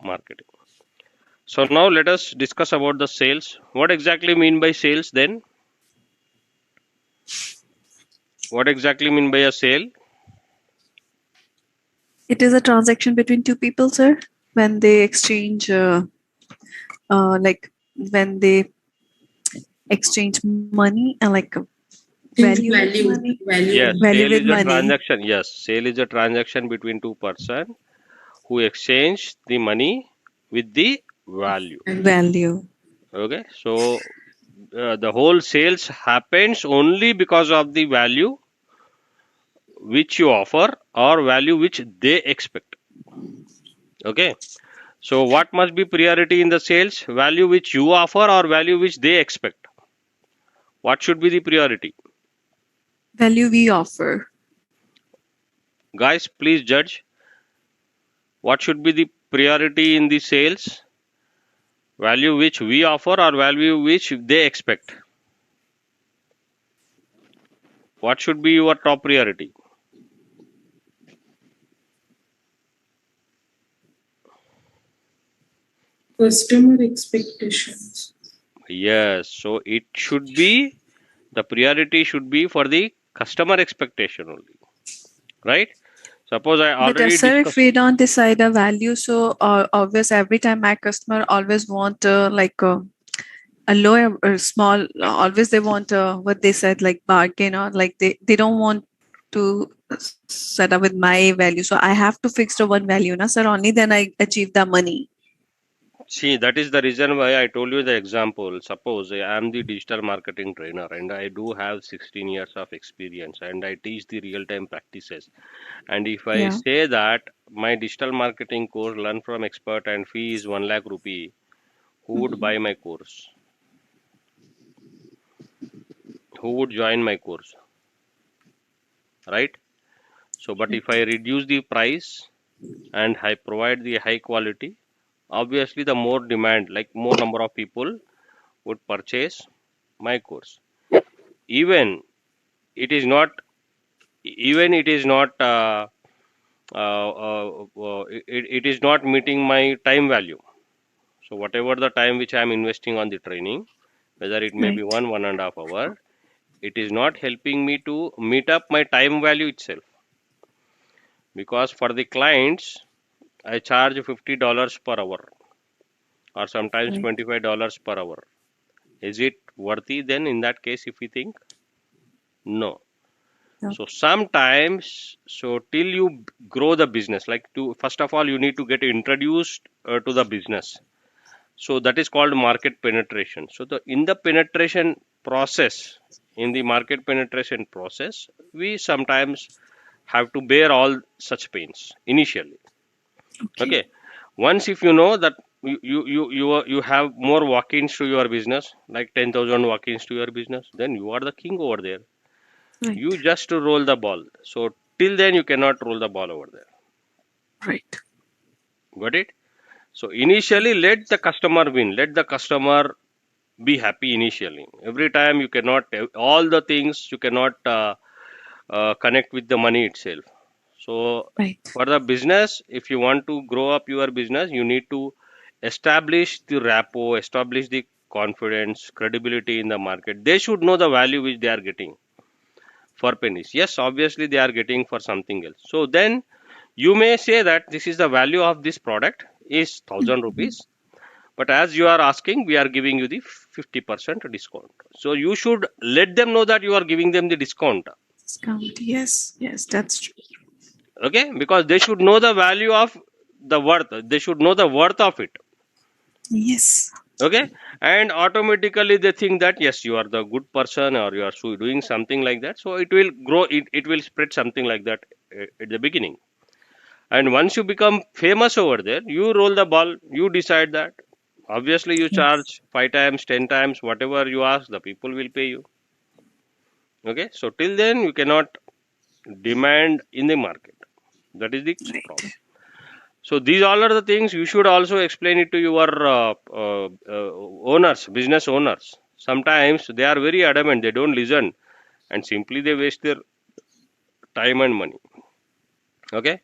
marketing. So now let us discuss about the sales. What exactly mean by sales then? What exactly mean by a sale? It is a transaction between two people, sir, when they exchange, like when they exchange money and like value with money, Yes, value sale with is a money, transaction. Yes, sale is a transaction between two person who exchange the money with the value. value. Okay, so the whole sales happens only because of the value which you offer or value which they expect. Okay, so what must be priority in the sales? Value which you offer or value which they expect? What should be the priority? Value we offer. Guys, please judge. What should be the priority in the sales? Value which we offer or value which they expect? What should be your top priority? Customer expectations. Yes, so it should be the priority should be for the customer expectation only, right? Suppose I But already sir, if discussed. we don't decide a value, so obvious every time my customer always want like a low or small. Always they want what they said like bargain, or like they don't want to set up with my value. So I have to fix the one value, na sir. Only then I achieve the money. See, that is the reason why I told you the example. Suppose I am the digital marketing trainer and I do have 16 years of experience and I teach the real time practices. And if I Yeah. say that my digital marketing course learn from expert and fee is 1 lakh rupee, who would buy my course? Who would join my course? Right? So, but if I reduce the price and I provide the high quality, obviously the more demand, like more number of people would purchase my course. Even it is not, even it is not, it is not meeting my time value. So whatever the time which I am investing on the training, whether it may be Right. 1.5 hour, it is not helping me to meet up my time value itself. Because for the clients, I charge $50 per hour or sometimes Right. $25 per hour. Is it worthy then in that case if we think? No. Yeah. So sometimes, so till you grow the business, like to first of all, you need to get introduced to the business. So that is called market penetration. So the in the penetration process, in the market penetration process, we sometimes have to bear all such pains initially. Okay. Okay. Once if you know that you have more walk-ins to your business, like 10,000 walk-ins to your business, then you are the king over there. You Right. just to roll the ball. So till then you cannot roll the ball over there. Right. Got it? So initially let the customer win. Let the customer be happy initially. Every time you cannot all the things you cannot connect with the money itself. So Right. for the business, if you want to grow up your business, you need to establish the rapport, establish the confidence, credibility in the market. They should know the value which they are getting for pennies. Yes, obviously they are getting for something else. So then you may say that this is the value of this product is 1,000 rupees, but as you are asking, we are giving you the 50% discount. So you should let them know that you are giving them the discount. Discount. Yes. Yes. That's true. Okay, because they should know the value of the worth. They should know the worth of it. Yes. Okay, and automatically they think that yes, you are the good person or you are doing something like that. So it will grow. It will spread something like that at the beginning. And once you become famous over there, you roll the ball, you decide that. Obviously, you Yes. charge 5 times, 10 times, whatever you ask, the people will pay you. Okay, so till then, you cannot demand in the market. That is the problem. Right. So, these all are the things you should also explain it to your owners, business owners. Sometimes they are very adamant, they don't listen, and simply they waste their time and money. Okay,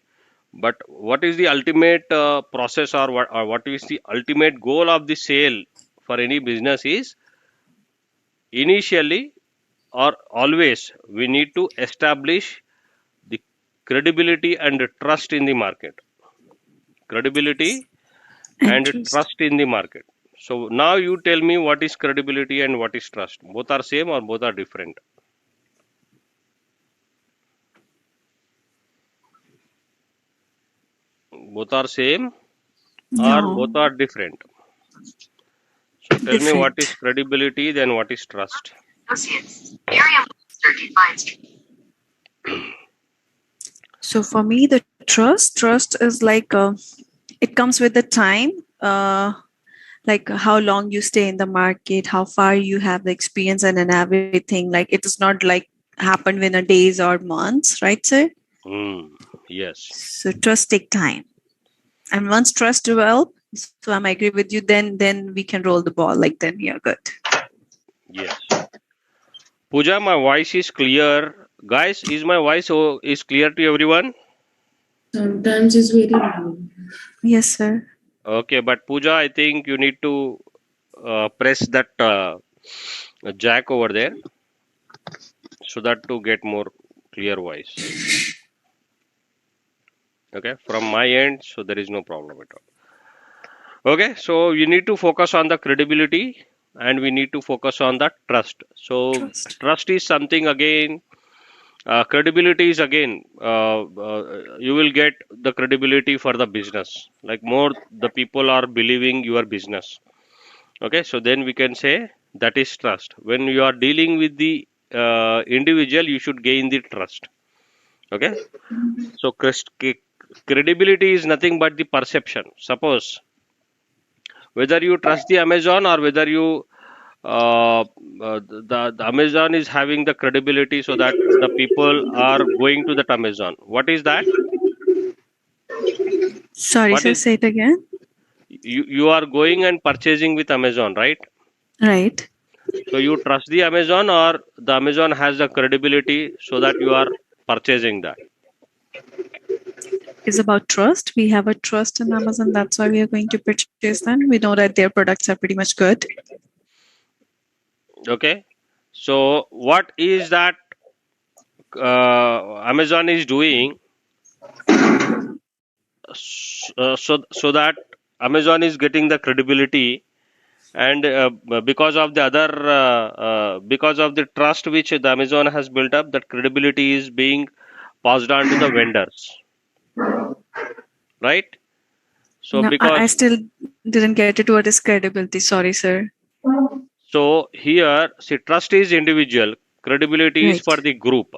But what is the ultimate process, or what is the ultimate goal of the sale for any business is initially or always we need to establish the credibility and trust in the market. Credibility and Interest. trust in the market. So now you tell me what is credibility and what is trust. Both are same or both are different? Both are same or both No, are different? So tell me what different. is credibility, then what is trust. So for me, the trust is like it comes with the time. Like how long you stay in the market, how far you have the experience and everything. Like it is not like happen within a days or months, right, sir? Yes, So trust take time. And once trust develop, so I'm agree with you, then we can roll the ball. Like then we are good. yes. Pooja, my voice is clear. Guys, is my voice is clear to everyone? Sometimes it's very low. Yes, sir. Okay, but Pooja, I think you need to press that jack over there so that to get more clear voice. Okay, from my end, so there is no problem at all. Okay, so you need to focus on the credibility and we need to focus on the trust. So Trust. trust is something again. Credibility is again, you will get the credibility for the business. Like more the people are believing your business. Okay, so then we can say that is trust. When you are dealing with the individual, you should gain the trust. Okay, so credibility is nothing but the perception. Suppose whether you trust the Amazon or whether you the Amazon is having the credibility so that the people are going to that Amazon. What is that? Sorry, What sir. is Say it again. you are going and purchasing with Amazon, right? Right. So you trust the Amazon or the Amazon has the credibility so that you are purchasing that. Is about trust. We have a trust in Amazon. That's why we are going to purchase them. We know that their products are pretty much good. Okay. So what is that Amazon is doing so that Amazon is getting the credibility and because of the other because of the trust which the Amazon has built up, that credibility is being passed on to the vendors, right? So No, I because still didn't get it. What is credibility? Sorry, sir. so here see trust is individual, credibility is for Right. the group.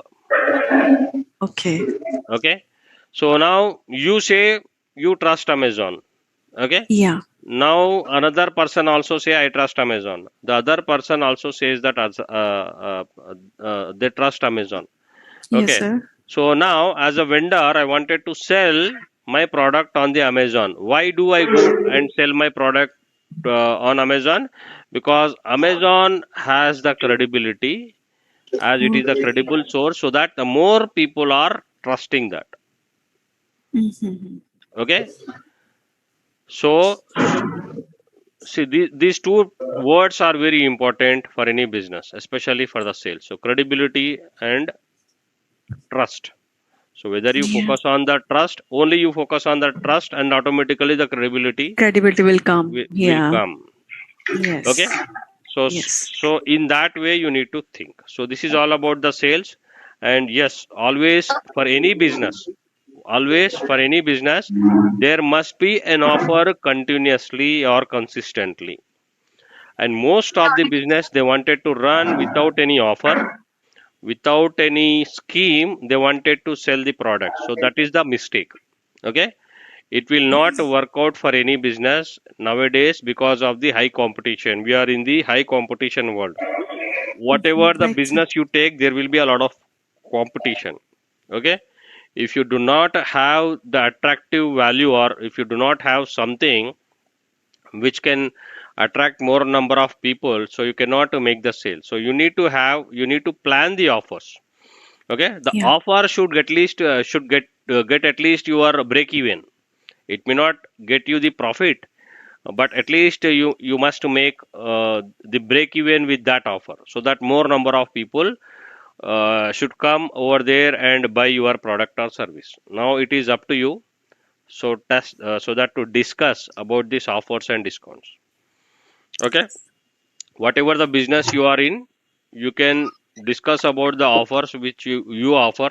Okay. Okay, so now you say you trust Amazon. Okay, Yeah. now another person also say I trust Amazon. The other person also says that they trust Amazon. Yes, Okay, sir. so now as a vendor, I wanted to sell my product on the Amazon. Why do I go and sell my product on Amazon? Because Amazon has the credibility as it is a credible source, so that the more people are trusting that. Mm-hmm. Okay, so see, these two words are very important for any business, especially for the sales. So, credibility and trust. So, whether you Yeah. focus on the trust, only you focus on the trust, and automatically the credibility Credibility will come. will Yeah. come. Okay. Yes. So, Yes. so in that way, you need to think. So, this is all about the sales. And yes, always for any business, always for any business, there must be an offer continuously or consistently. And most of the business they wanted to run without any offer, without any scheme, they wanted to sell the product. So that is the mistake. Okay, it will not work out for any business nowadays because of the high competition. We are in the high competition world. Whatever the Right, sir. business you take, there will be a lot of competition. Okay, if you do not have the attractive value, or if you do not have something which can attract more number of people, so you cannot make the sale. So you need to plan the offers. Okay, the Yeah. offer should get at least your break even. It may not get you the profit, but at least you must make the break even with that offer, so that more number of people should come over there and buy your product or service. Now it is up to you, so that to discuss about these offers and discounts. Okay, whatever the business you are in, you can discuss about the offers which you offer,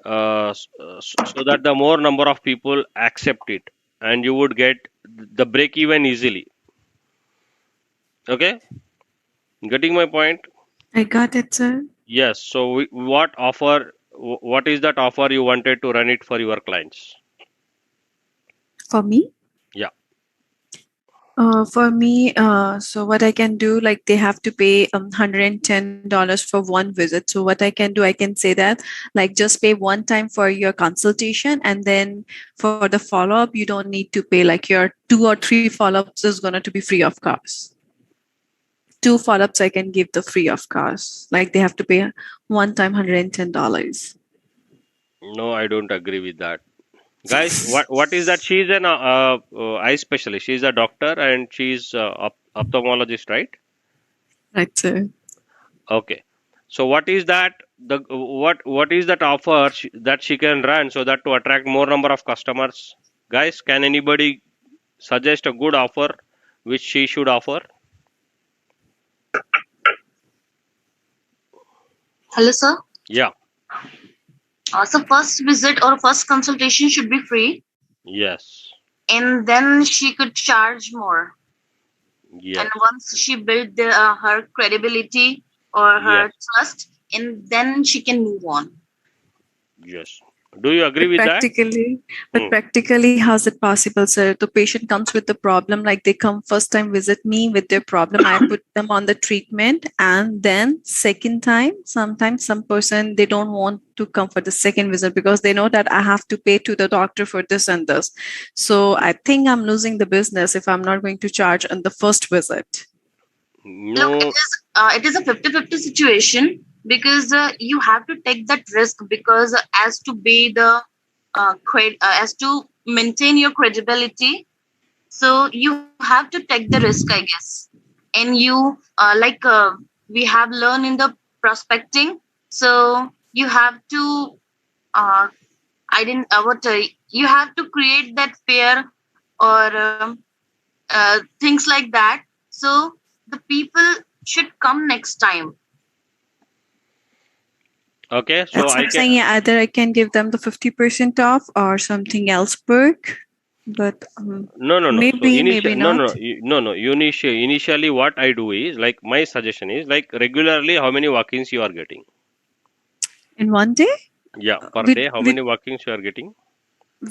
so that the more number of people accept it, and you would get the break even easily. Okay, getting my point? I got it, sir. Yes. So what offer? What is that offer you wanted to run it for your clients? For me? Yeah. For me, so what I can do, like they have to pay $110 for one visit. So what I can do, I can say that like just pay one time for your consultation, and then for the follow-up, you don't need to pay. Like your 2 or 3 follow-ups is gonna to be free of cost. 2 follow-ups I can give the free of cost. Like they have to pay one time $110. No, I don't agree with that. Guys, what is that? She's an eye specialist. She's a doctor and she's ophthalmologist, right? Right, sir. Okay. So what is that? What is that offer that she can run so that to attract more number of customers? Guys, can anybody suggest a good offer which she should offer? Hello, sir. Yeah. So first visit or first consultation should be free, Yes. and then she could charge more. Yes. And once she built her credibility or her Yes. trust, and then she can move on. Yes. Do you agree But with that? Hmm. practically, how's it possible, sir? The patient comes with the problem, like they come first time visit me with their problem. I put them on the treatment, and then second time, sometimes some person they don't want to come for the second visit because they know that I have to pay to the doctor for this and this. So I think I'm losing the business if I'm not going to charge on the first visit. Look, No. it is a 50-50 situation, because you have to take that risk, because as to be the as to maintain your credibility, so you have to take the risk, I guess. And you we have learned in the prospecting, so you have to uh, you have to create that fear, or things like that, so the people should come next time. Okay. So That's what I I'm saying. can. Yeah, either I can give them the 50% off or something else perk, but No, no, no. So maybe no, no, not. no, no, no. Initially, what I do is like my suggestion is like regularly, how many walk-ins you are getting? In one day, Yeah, per we day, how we many walk-ins you are getting?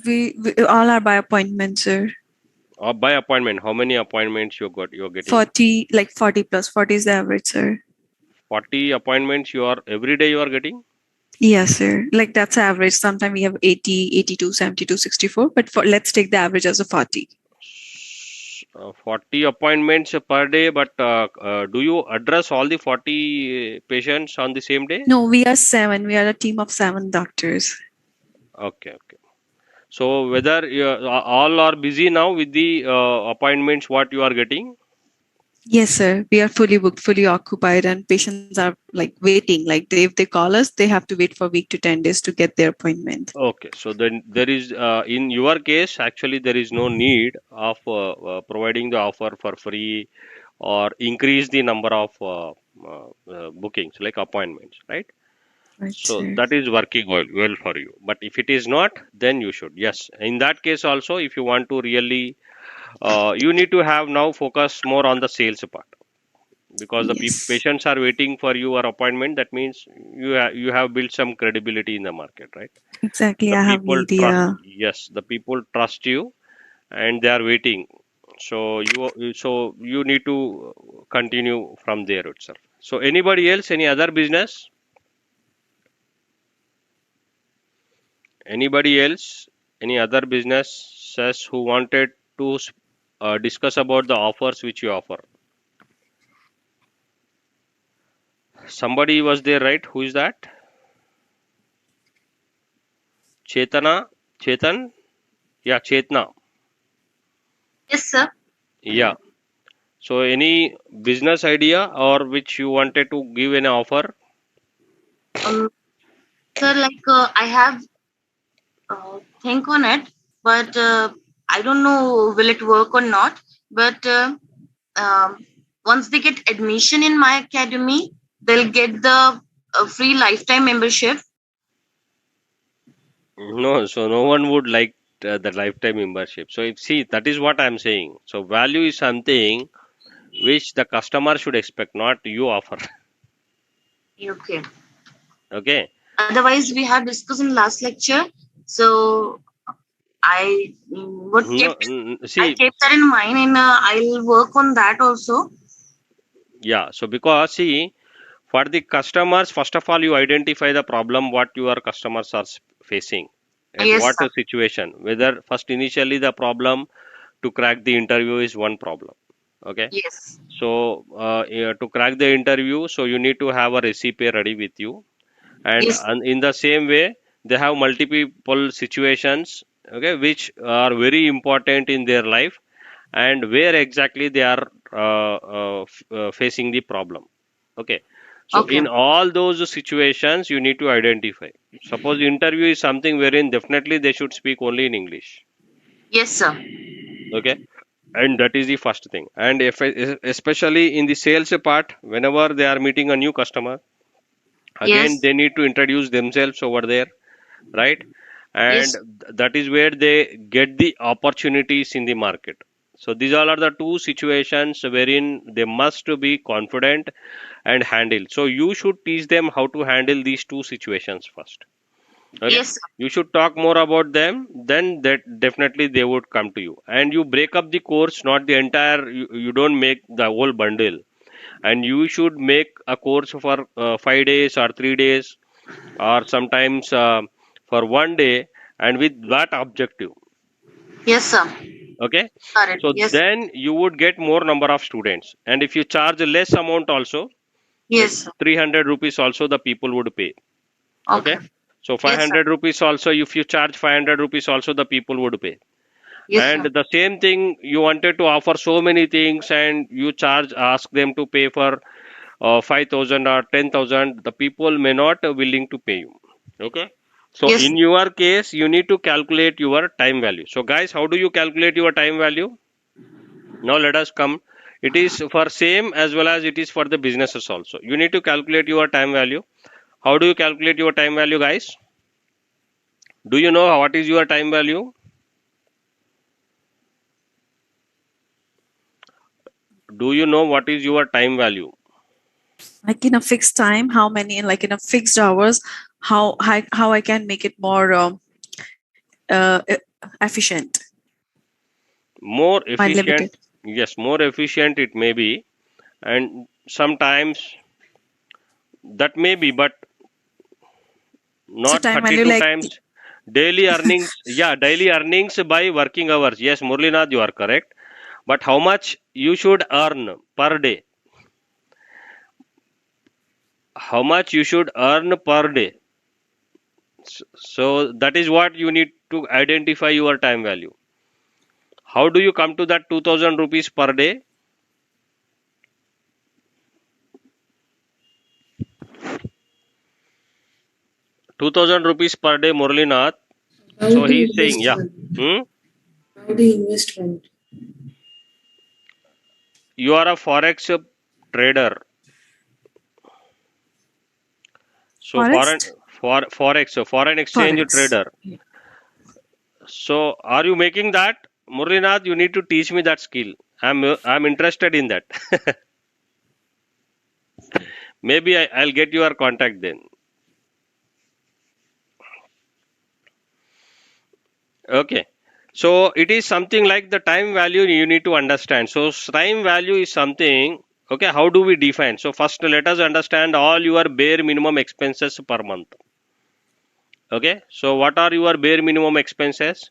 we all are by appointment, sir. Or by appointment, how many appointments you're getting? 40, like 40 plus 40 is the average, sir. 40 appointments you are every day you are getting? Yes, sir. Like that's average. Sometimes we have 80, 82, 72, 64. But for let's take the average as a 40. 40 appointments per day, but do you address all the 40 patients on the same day? No, we are 7. We are a team of 7 doctors. Okay, okay. So whether all are busy now with the appointments what you are getting? Yes, sir. We are fully booked, fully occupied, and patients are like waiting. Like if they call us, they have to wait for a week to 10 days to get their appointment. Okay, so then there is, in your case, actually there is no need of providing the offer for free or increase the number of bookings like appointments, right? Right, So sir. that is working well for you. But if it is not, then you should. Yes, in that case also, if you want to really, you need to have now focus more on the sales part, because the Yes, patients are waiting for your appointment. That means you have built some credibility in the market, right? exactly. The I have people trust, media. yes, the people trust you and they are waiting. So you need to continue from there itself. So anybody else, any other business? Anybody else? Any other businesses who wanted to discuss about the offers which you offer? Somebody was there, right? Who is that? Chetan? Yeah, Chetna. Yes, sir. Yeah. So any business idea or which you wanted to give an offer? Um, sir, like I have think on it, but I don't know will it work or not. But once they get admission in my academy, they'll get the free lifetime membership. No, so no one would like the lifetime membership. So if see, that is what I'm saying. So value is something which the customer should expect, not you offer. Okay. Okay. Otherwise, we have discussed in last lecture. So what No, kept I see, kept that in mind, and I'll work on that also. yeah. So because see, for the customers, first of all, you identify the problem what your customers are facing at Yes, what sir. situation. Whether first initially the problem to crack the interview is one problem. Okay. Yes. So yeah, to crack the interview, so you need to have a recipe ready with you, and Yes. in the same way, they have multiple situations, okay, which are very important in their life, and where exactly they are facing the problem. Okay. So Okay. in all those situations, you need to identify. Suppose interview is something wherein definitely they should speak only in English. Yes, sir. Okay. And that is the first thing. And if especially in the sales part, whenever they are meeting a new customer, again Yes. they need to introduce themselves over there, right? And Yes. that is where they get the opportunities in the market. So these all are the two situations wherein they must be confident and handle. So you should teach them how to handle these two situations first. Okay. Yes, sir. You should talk more about them, then that definitely they would come to you. And you break up the course, not the entire, you don't make the whole bundle. And you should make a course for 5 days or 3 days, or sometimes for one day, and with that objective. Yes, sir. Okay. Got it. So Yes. then you would get more number of students. And if you charge less amount also, like Yes, sir. 300 rupees also the people would pay. Okay. Okay. So Yes, sir. 500 rupees also, if you charge 500 rupees also the people would pay. Yes, And sir. the same thing, you wanted to offer so many things and you charge, ask them to pay for 5,000 or 10,000, the people may not willing to pay you. Okay. So Yes. in your case, you need to calculate your time value. So guys, how do you calculate your time value? Now let us come. It is for same as well as it is for the businesses also. You need to calculate your time value. How do you calculate your time value, guys? Do you know what is your time value? Do you know what is your time value? Like in a fixed time, how many, like in a fixed hours, how I can make it more uh, e- efficient More by efficient, limited. yes, more efficient it may be, and sometimes that may be, but So not time value 32 like times. Daily earnings, yeah, daily earnings by working hours. Yes, Murlinath, you are correct. But how much you should earn per day? How much you should earn per day? So that is what you need to identify your time value. How do you come to that 2000 rupees per day? 2000 rupees per day, Murlinath. How So to he is saying, invest yeah, fund? hmm? How to invest fund? You are a forex trader. So forest forex, so foreign exchange forex. trader. So are you making that? Murlinath, you need to teach me that skill. I'm interested in that. Maybe I'll get your contact then. Okay. So it is something like the time value you need to understand. So time value is something, okay, how do we define? So first let us understand all your bare minimum expenses per month. Okay. So what are your bare minimum expenses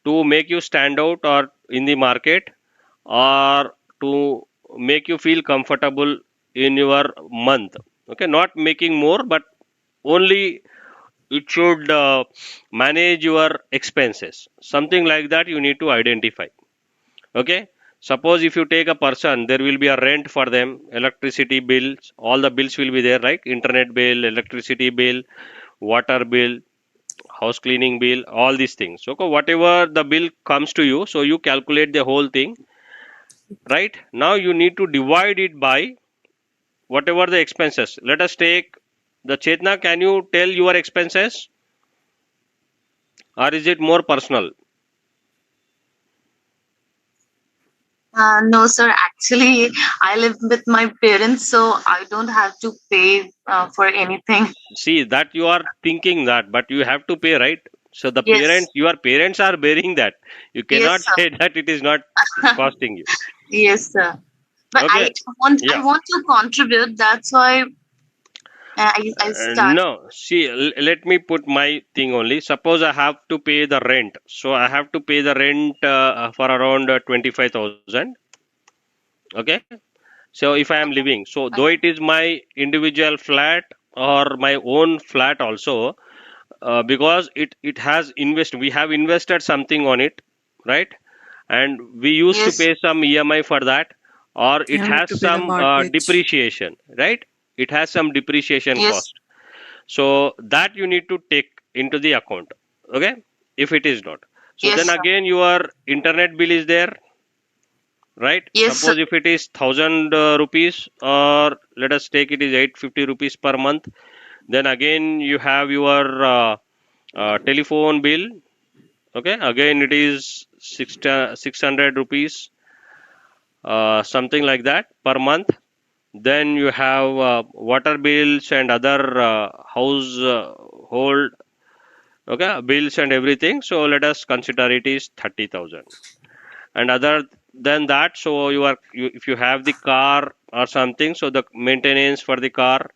to make you stand out or in the market, or to make you feel comfortable in your month? Okay. Not making more, but only it should manage your expenses. Something like that you need to identify. Okay. Suppose if you take a person, there will be a rent for them, electricity bills, all the bills will be there, right? Internet bill, electricity bill, water bill, house cleaning bill, all these things. So whatever the bill comes to you, so you calculate the whole thing, right? Now you need to divide it by whatever the expenses. Let us take the Chetna. Can you tell your expenses, or is it more personal? No, sir. Actually, I live with my parents, so I don't have to pay for anything. See that you are thinking that, but you have to pay, right? So the Yes, parents, your parents are bearing that. You yes, cannot sir. say that it is not costing you. Yes, sir. But Okay. I Yeah. want to contribute. That's why I start. No, see, let me put my thing only. Suppose I have to pay the rent. So I have to pay the rent for around 25,000. Okay. So if I am living, so though it is my individual flat or my own flat also, because it has we have invested something on it, right? And we used to Yes, pay some EMI for that, or it Yeah, we have has to pay the some mortgage. depreciation, right? It has some depreciation yes, cost. So that you need to take into the account. Okay. If it is not, so yes, then sir. again your internet bill is there, right? Yes, sir. Suppose if it is 1,000 rupees, or let us take it is 850 rupees per month, then again you have your telephone bill. Okay, again it is 600 rupees, something like that per month. Then you have water bills and other household, okay, bills and everything. So let us consider it is 30,000. And other than that, so if you have the car or something, so the maintenance for the car,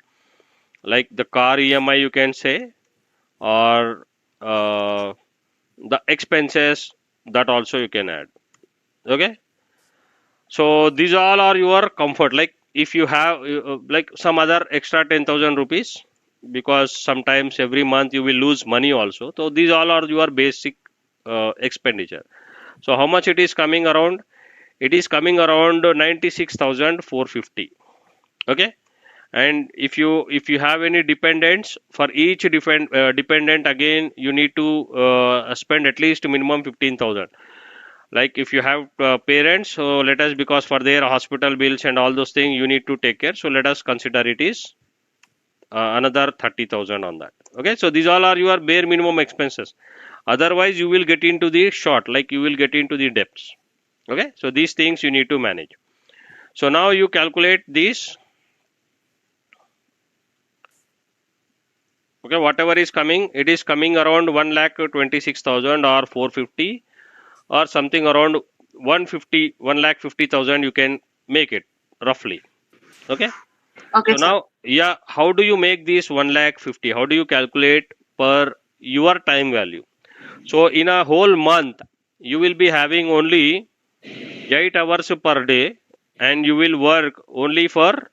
like the car EMI you can say, or uh, the expenses, that also you can add. Okay. So these all are your comfort. Like if you have like some other extra 10,000 rupees, because sometimes every month you will lose money also. So these all are your basic expenditure. So how much it is coming around? It is coming around 96,450. Okay. And if you have any dependents, for each dependent, again you need to spend at least minimum 15,000. Like if you have parents, so let us, because for their hospital bills and all those things you need to take care, so let us consider it is another 30,000 on that. Okay, so these all are your bare minimum expenses. Otherwise you will get into the short, like you will get into the debts. Okay, so these things you need to manage. So now you calculate this. Okay, whatever is coming, it is coming around 1,26,000 or 450, or something around 150, 1,50,000 you can make it roughly. Okay. Okay, So sir. now, yeah, how do you make this 1,50,000? How do you calculate per your time value? So in a whole month, you will be having only 8 hours per day, and you will work only for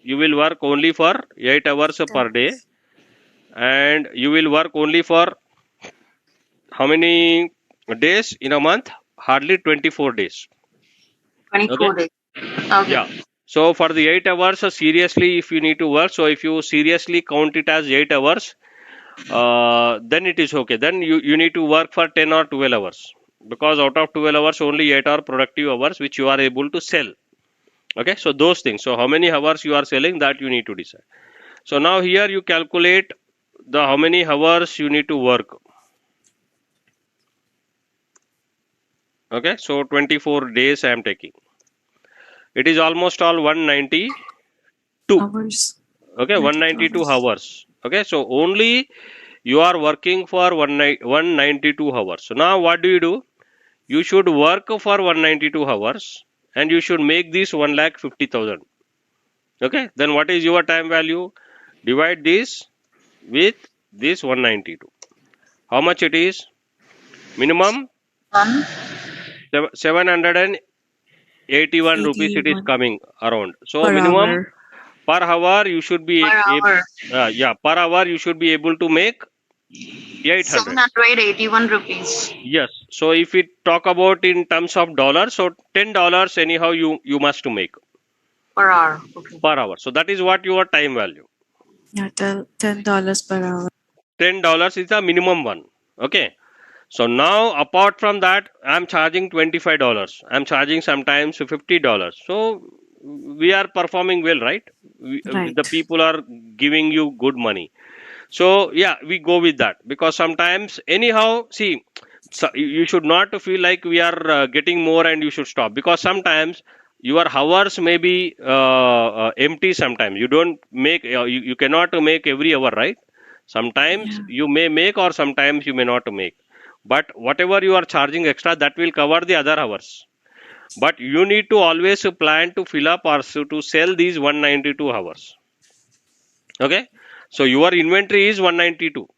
8 hours per day, and you will work only for how many days in a month? Hardly 24 days. Okay. 24 days. Okay. Yeah. So for the 8 hours, seriously, if you need to work, so if you seriously count it as 8 hours, then it is okay. Then you need to work for 10 or 12 hours, because out of 12 hours, only 8 are productive hours which you are able to sell. Okay. So those things. So how many hours you are selling, that you need to decide. So now here you calculate the how many hours you need to work. Okay. So 24 days I am taking. It is almost all 192. Hours. Okay, 92 192 hours. hours. Okay, so only you are working for 192 hours. So now what do? You should work for 192 hours, and you should make this 1,50,000. Okay, then what is your time value? Divide this with this 192. How much it is? Minimum One. 781 rupees it is 81 coming around. So per minimum hour. Per hour you should be per hour. per hour you should be able to make 800. 781 rupees Yes. So if we talk about in terms of dollars, so $10 anyhow you must to make per hour. Okay. per hour. So that is what your time value. Yeah, $10 per hour. $10 is the minimum one. Okay. So now apart from that, I'm charging $25. I'm charging sometimes $50. So we are performing well, right? Right. The people are giving you good money. So yeah, we go with that because sometimes anyhow, see, so you should not feel like we are getting more and you should stop because sometimes your hours may be empty. Sometimes you don't make you cannot make every hour, right? Sometimes Yeah. you may make or sometimes you may not make. But whatever you are charging extra, that will cover the other hours. But you need to always plan to fill up or to sell these 192 hours. Okay, so your inventory is 192.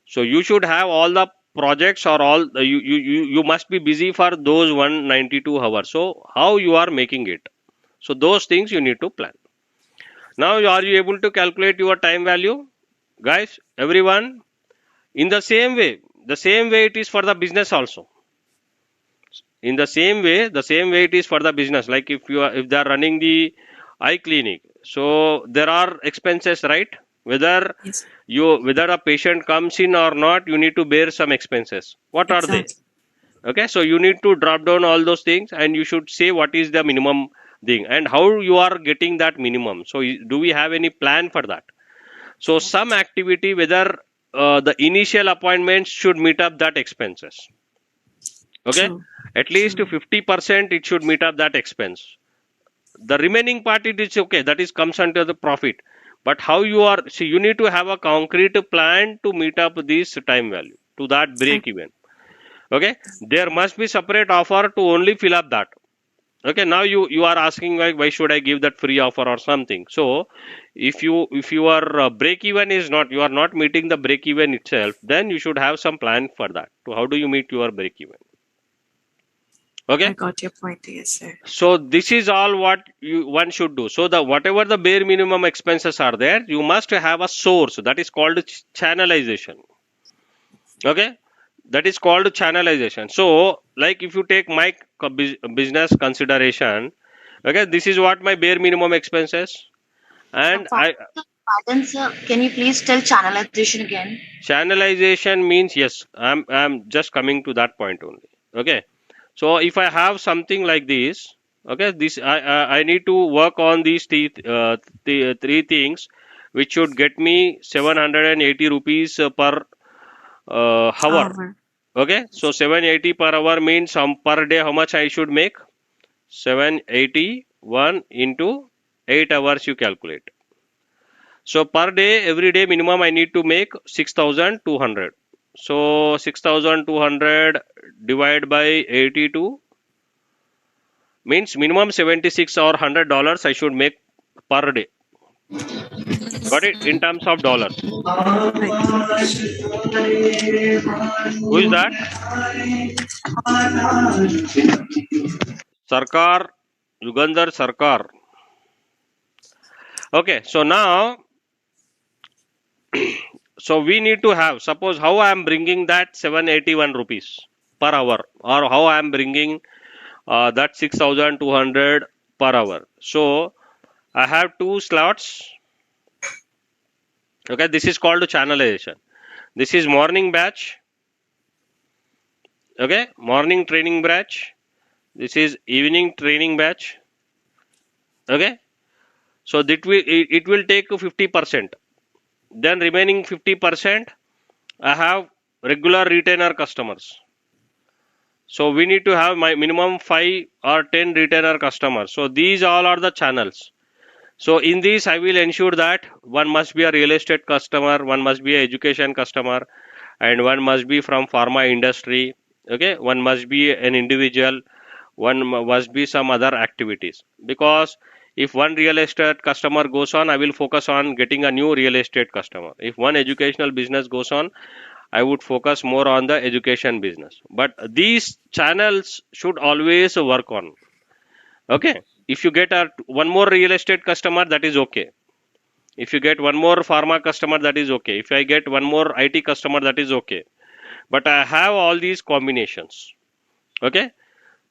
So you should have all the projects or all you must be busy for those 192 hours. So how you are making it? So those things you need to plan. Now are you able to calculate your time value, guys? Everyone, in the same way it is for the business also. In the same way it is for the business. Like if they are running the eye clinic, so there are expenses, right? Whether Yes. whether a patient comes in or not, you need to bear some expenses. What are they? Exactly. Okay, so you need to drop down all those things and you should say what is the minimum thing and how you are getting that minimum. So do we have any plan for that? So some activity, whether the initial appointments should meet up that expenses. Okay, True. at least True. 50% it should meet up that expense. The remaining part it is okay, that is comes under the profit. But how you are, see, you need to have a concrete plan to meet up this time value to that I, break even. Okay, there must be separate offer to only fill up that. Okay, now you are asking like why should I give that free offer or something. So if your break even is not, you are not meeting the break even itself, then you should have some plan for that. To how do you meet your break even? Okay, I got your point. Yes, sir. so this is all what one should do. So the whatever the bare minimum expenses are there, you must have a source that is called channelization. Okay, that is called channelization. So like if you take my business consideration, okay, this is what my bare minimum expenses, and Pardon, sir. Can you please tell channelization again? channelization means, yes, I'm just coming to that point only. Okay, so if I have something like this, okay, this I need to work on these three things, which should get me 780 rupees per hour. Hour. Okay, so 780 per hour means per day how much I should make? 781 into 8 hours you calculate. So per day, every day minimum I need to make 6,200. So 6,200 divided by 82 means minimum 76 or $100 I should make per day. Got it? In terms of dollars. Right. Who is that? Sarkar, Yugandhar Sarkar. Okay, so now, so we need to have, suppose how I am bringing that 781 rupees per hour, or how I am bringing that 6,200 per hour. So I have two slots. Okay, this is called channelization. This is morning batch. Okay, morning training batch. This is evening training batch. Okay, so it will take 50%. Then remaining 50%, I have regular retainer customers. So we need to have my minimum 5 or 10 retainer customers. So these all are the channels. So in this, I will ensure that one must be a real estate customer, one must be an education customer, and one must be from pharma industry. Okay, one must be an individual, one must be some other activities. Because if one real estate customer goes on, I will focus on getting a new real estate customer. If one educational business goes on, I would focus more on the education business. But these channels should always work on. Okay. If you get one more real estate customer, that is okay. If you get one more pharma customer, that is okay. If I get one more IT customer, that is okay. But I have all these combinations. Okay.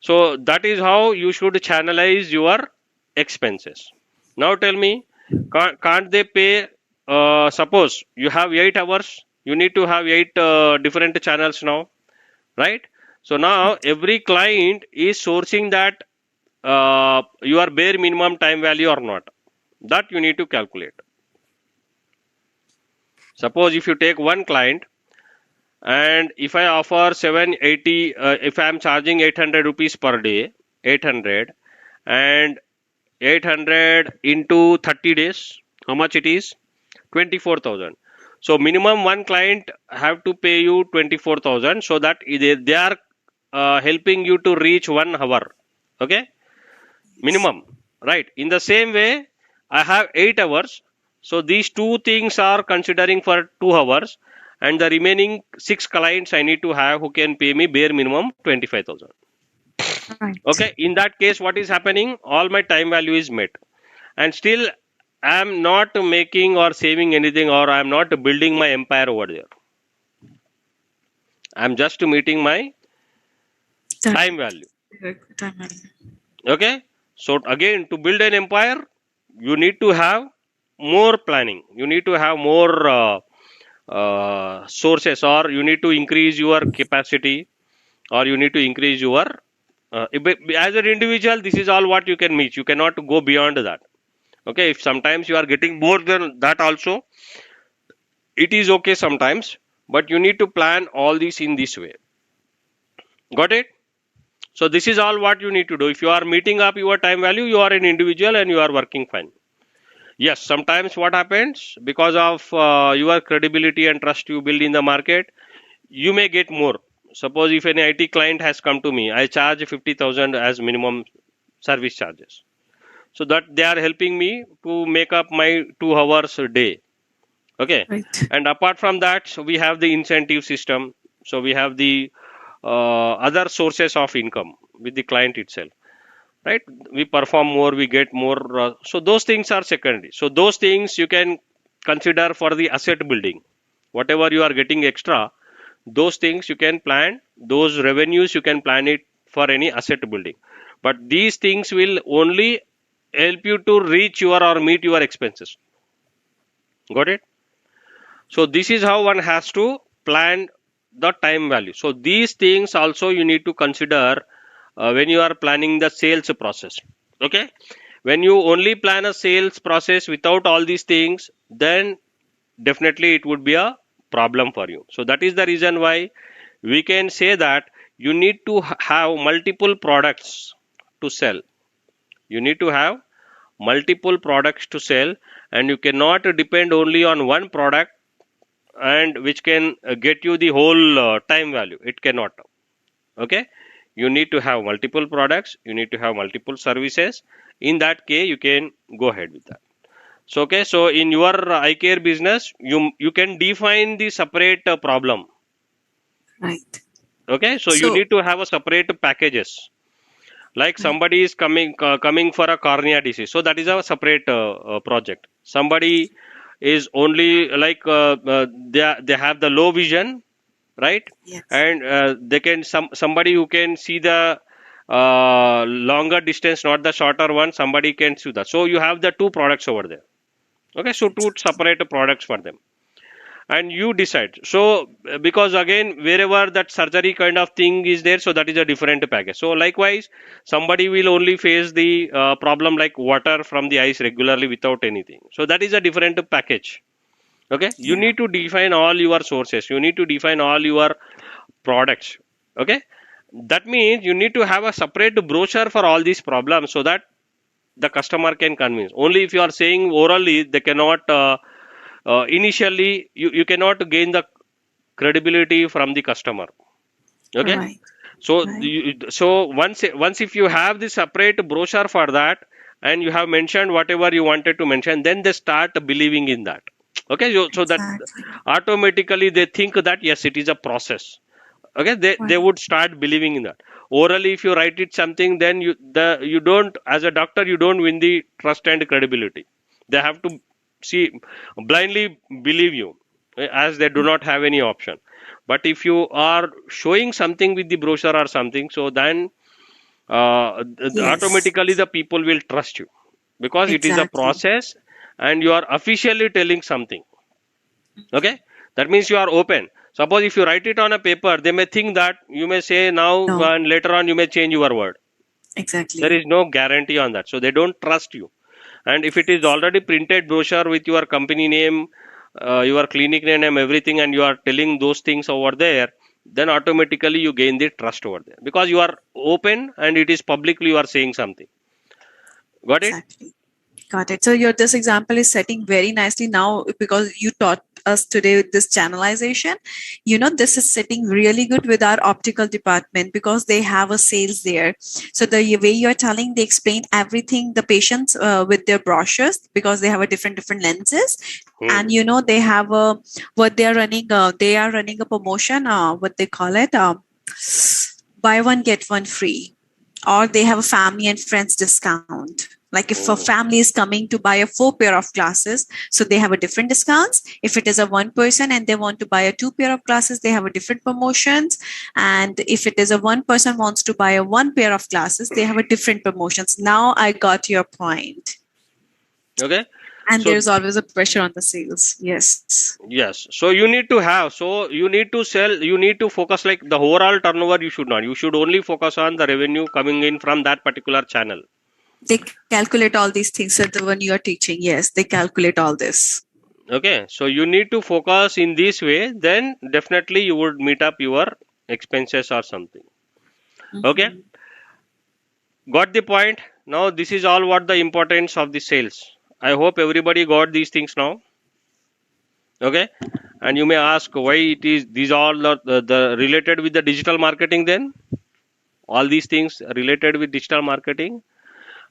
So that is how you should channelize your expenses. Now tell me, can't they pay? Suppose you have 8 hours, you need to have eight different channels now, right? So now every client is sourcing that your bare minimum time value or not. That you need to calculate. Suppose if you take one client and if I offer 780, if I am charging 800 rupees per day, 800 and 800 into 30 days, how much it is? 24,000. So minimum one client have to pay you 24,000, so that they are helping you to reach 1 hour. Okay, minimum, right? In the same way, I have 8 hours. So these two things are considering for 2 hours, and the remaining 6 clients I need to have who can pay me bare minimum 25,000. Right. Okay, in that case, what is happening? All my time value is met, and still I am not making or saving anything, or I am not building my empire over there. I am just meeting my time value. Time value. Okay, so again, to build an empire, you need to have more planning. You need to have more sources, or you need to increase your capacity, or you need to increase your as an individual. This is all what you can meet. You cannot go beyond that. Okay, if sometimes you are getting more than that also, it is okay sometimes, but you need to plan all these in this way. Got it? So this is all what you need to do. If you are meeting up your time value, you are an individual and you are working fine. Yes, sometimes what happens, because of your credibility and trust you build in the market, you may get more. Suppose if an IT client has come to me, I charge 50,000 as minimum service charges. So that they are helping me to make up my 2 hours a day. Okay. Right. And apart from that, so we have the incentive system. So we have the other sources of income with the client itself, right? We perform more, we get more. So those things are secondary. So those things you can consider for the asset building. Whatever you are getting extra, those things you can plan. Those revenues you can plan it for any asset building. But these things will only help you to reach your or meet your expenses. Got it? So this is how one has to plan the time value. So these things also you need to consider when you are planning the sales process. Okay, when you only plan a sales process without all these things, then definitely it would be a problem for you. So that is the reason why we can say that you need to have multiple products to sell. You need to have multiple products to sell, and you cannot depend only on one product and which can get you the whole time value. It cannot. Okay, you need to have multiple products, you need to have multiple services. In that case, you can go ahead with that. So okay, so in your eye care business, you can define the separate problem. Right. Okay, so you So need to have a separate packages. Like somebody is coming for a cornea disease, so that is a separate project. Somebody is only like they have the low vision, right? yes. And they can somebody who can see the longer distance, not the shorter one. Somebody can see that. So you have the two products over there. Okay, so two separate products for them, and you decide. So because again, wherever that surgery kind of thing is there, so that is a different package. So likewise, somebody will only face the problem like water from the eyes regularly without anything. So that is a different package. Okay, you Yeah. need to define all your sources, you need to define all your products. Okay, that means you need to have a separate brochure for all these problems, so that the customer can convince. Only if you are saying orally, they cannot initially you cannot gain the credibility from the customer. Okay, Right. so Right. so once if you have the separate brochure for that, and you have mentioned whatever you wanted to mention, then they start believing in that. Okay, so that Exactly. automatically they think that yes, it is a process. Okay, they Right. would start believing in that. orally if you write it something, then you don't, as a doctor, you don't win the trust and credibility. They have to see blindly believe you, as they do not have any option. But if you are showing something with the brochure or something, so then Yes, automatically the people will trust you, because it is a exactly. process and you are officially telling something. Okay, that means you are open. Suppose if you write it on a paper, they may think that you may say now No, and later on you may change your word. There exactly. is no guarantee on that, so they don't trust you. And if it is already printed brochure with your company name, your clinic name, everything, and you are telling those things over there, then automatically you gain the trust over there, because you are open and it is publicly you are saying something. Got it? Exactly. Got it. So your this example is setting very nicely now because you taught us today with this channelization. This is sitting really good with our optical department because they have a sales there. So the way you're telling, they explain everything, the patients with their brochures because they have a different lenses. And they have a what they are running. They are running a promotion. What they call it, buy one get one free, or they have a family and friends discount. Like if a family is coming to buy a 4 pair of glasses, so they have a different discounts. If it is a one person and they want to buy a 2 pair of glasses, they have a different promotions. And if it is a one person wants to buy a 1 pair of glasses, they have a different promotions. Now I got your point. Okay. And So there's always a pressure on the sales. Yes. yes, so you need to have, so you need to sell, you need to focus like the overall turnover. You should not. You should only focus on the revenue coming in from that particular channel. They calculate all these things at the one you are teaching. Yes, they calculate all this. Okay, so you need to focus in this way, then definitely you would meet up your expenses or something. Okay, got the point. Now this is all what the importance of the sales. I hope everybody got these things now. Okay, and you may ask why it is these all the related with the digital marketing, then all these things related with digital marketing.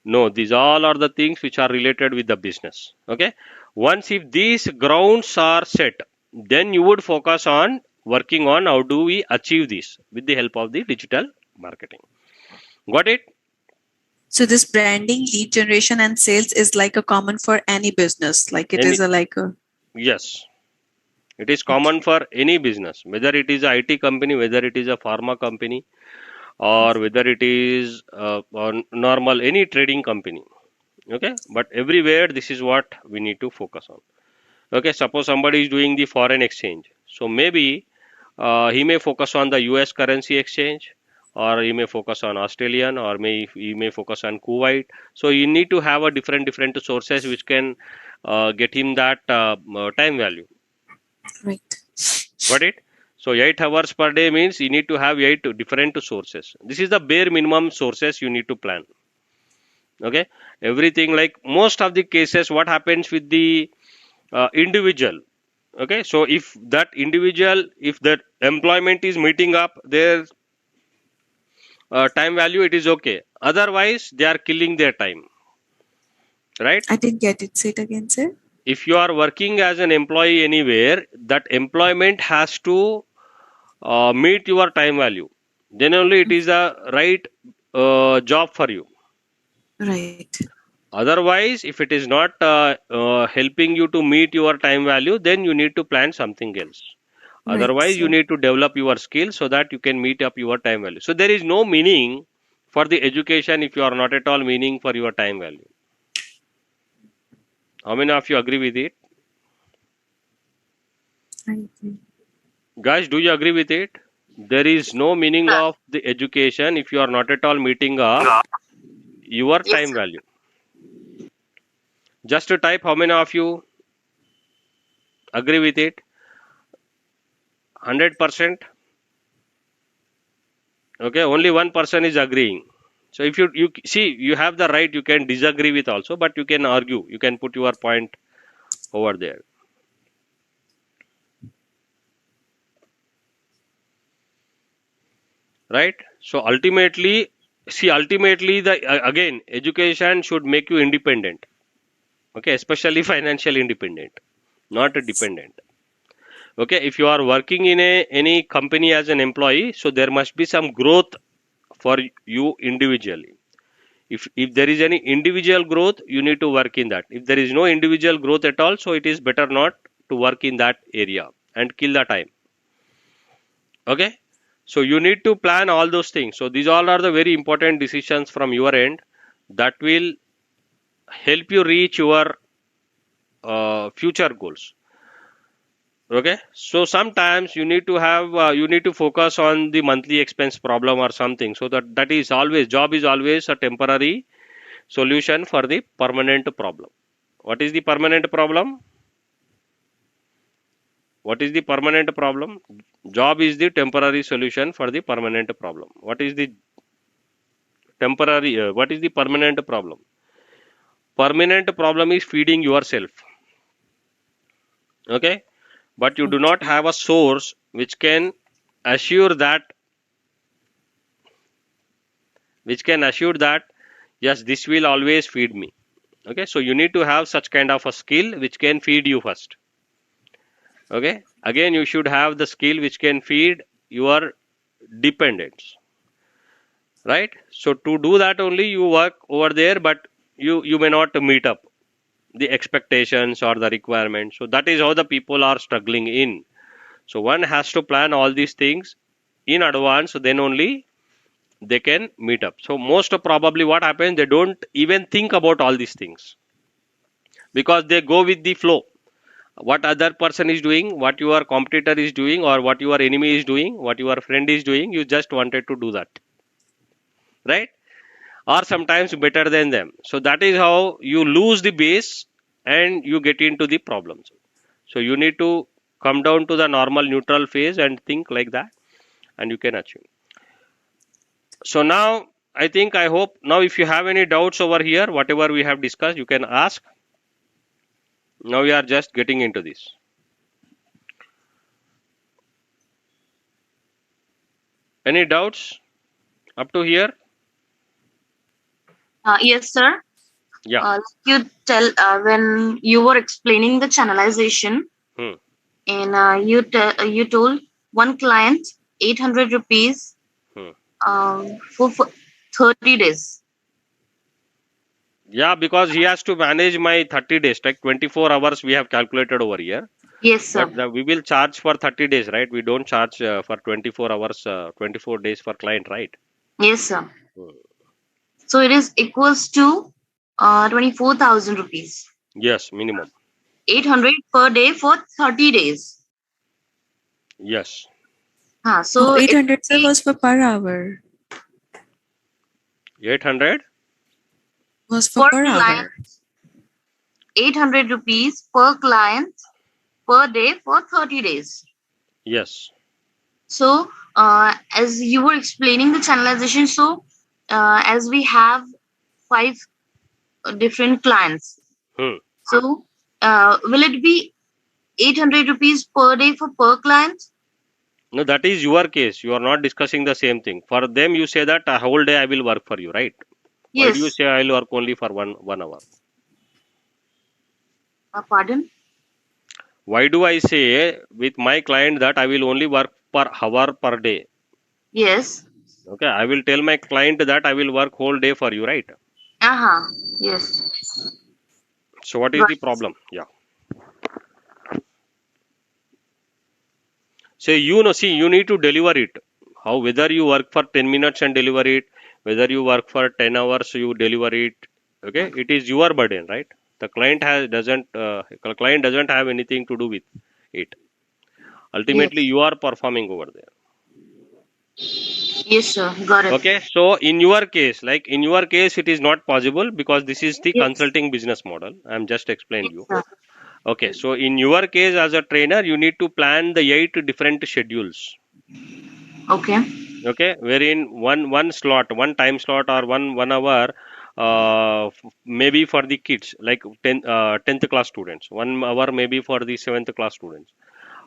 No, these all are the things which are related with the business. Okay, once if these grounds are set, then you would focus on working on how do we achieve this with the help of the digital marketing. Got it? So this branding, lead generation, and sales is like a common for any business. Like it is Yes, it is common for any business, whether it is a IT company, whether it is a pharma company, or whether it is normal any trading company. Okay, but everywhere this is what we need to focus on. Okay, suppose somebody is doing the foreign exchange, so maybe he may focus on the US currency exchange, or he may focus on Australian, or he may focus on Kuwait. So you need to have a different sources which can get him that time value. right. Got it? So 8 hours per day means you need to have 8 different sources. This is the bare minimum sources you need to plan. Okay, everything, like most of the cases, what happens with the individual. Okay, so if that individual, if that employment is meeting up their time value, it is okay. Otherwise they are killing their time, right? I didn't get it. Say it again, sir. If you are working as an employee anywhere, that employment has to meet your time value, then only it is a right job for you. Right. Otherwise, if it is not helping you to meet your time value, then you need to plan something else. Right, Otherwise, you sir. need to develop your skill so that you can meet up your time value. So there is no meaning for the education if you are not at all meaning for your time value. How many of you agree with it? I agree. Guys, do you agree with it? There is no meaning of the education if you are not at all meeting up your Yes, time value. Just to type, how many of you agree with it? 100%. Okay, only one person is agreeing. So if you see, you have the right, you can disagree with also, but you can argue, you can put your point over there. Right? So ultimately, the again, education should make you independent. Okay, especially financially independent, not dependent. Okay, if you are working in any company as an employee, so there must be some growth for you individually. If there is any individual growth, you need to work in that. If there is no individual growth at all, so it is better not to work in that area and kill the time. Okay, so you need to plan all those things. So these all are the very important decisions from your end that will help you reach your future goals. Okay, so sometimes you need to have you need to focus on the monthly expense problem or something. So that is always, job is always a temporary solution for the permanent problem. What is the permanent problem? What is the permanent problem? Job is the temporary solution for the permanent problem. What is the temporary? What is the permanent problem? Permanent problem is feeding yourself. Okay, but you do not have a source which can assure that yes, this will always feed me. Okay, so you need to have such kind of a skill which can feed you first. Okay, again you should have the skill which can feed your dependents, right? So to do that only you work over there, but you may not meet up the expectations or the requirements. So that is how the people are struggling in. So one has to plan all these things in advance, so then only they can meet up. So most probably what happens, they don't even think about all these things because they go with the flow. What other person is doing, what your competitor is doing, or what your enemy is doing, what your friend is doing, you just wanted to do that, right? Or sometimes better than them. So that is how you lose the base and you get into the problems. So you need to come down to the normal neutral phase and think like that, and you can achieve. So now I hope now if you have any doubts over here, whatever we have discussed, you can ask. Now we are just getting into this. Any doubts up to here? Yes, sir. Yeah. Like you tell when you were explaining the channelization, and you told one client 800 rupees for 30 days. Yeah, because he has to manage my 30 days, like 24 hours we have calculated over here. Yes, sir. But we will charge for 30 days, right? We don't charge for 24 hours, 24 days for client, right? Yes, sir. So it is equals to 24,000 rupees. Yes, minimum. 800 per day for 30 days. Yes. So 800 was for per hour. 800 was for per hour. 800 rupees per client per day for 30 days. Yes. So as you were explaining the channelization, so as we have 5 different clients, so will it be 800 rupees per day for per client? No, that is your case. You are not discussing the same thing. For them, you say that a whole day I will work for you, right? Yes. Why do you say I will work only for one hour? Pardon? Why do I say with my client that I will only work per hour per day? Yes. Okay, I will tell my client that I will work whole day for you, right? Yes. So what is the problem? Yeah. Say you need to deliver it. How, whether you work for 10 minutes and deliver it, whether you work for 10 hours, you deliver it. Okay, it is your burden, right? The client doesn't have anything to do with it. Ultimately, you are performing over there. Yes, sir. Got it. Okay, so in your case, it is not possible because this is the consulting business model. I'm just explaining you. Sir. Okay, so in your case as a trainer, you need to plan the 8 different schedules. Okay. Okay, wherein one slot, one time slot or one hour, maybe for the kids like 10th class students, 1 hour maybe for the 7th class students,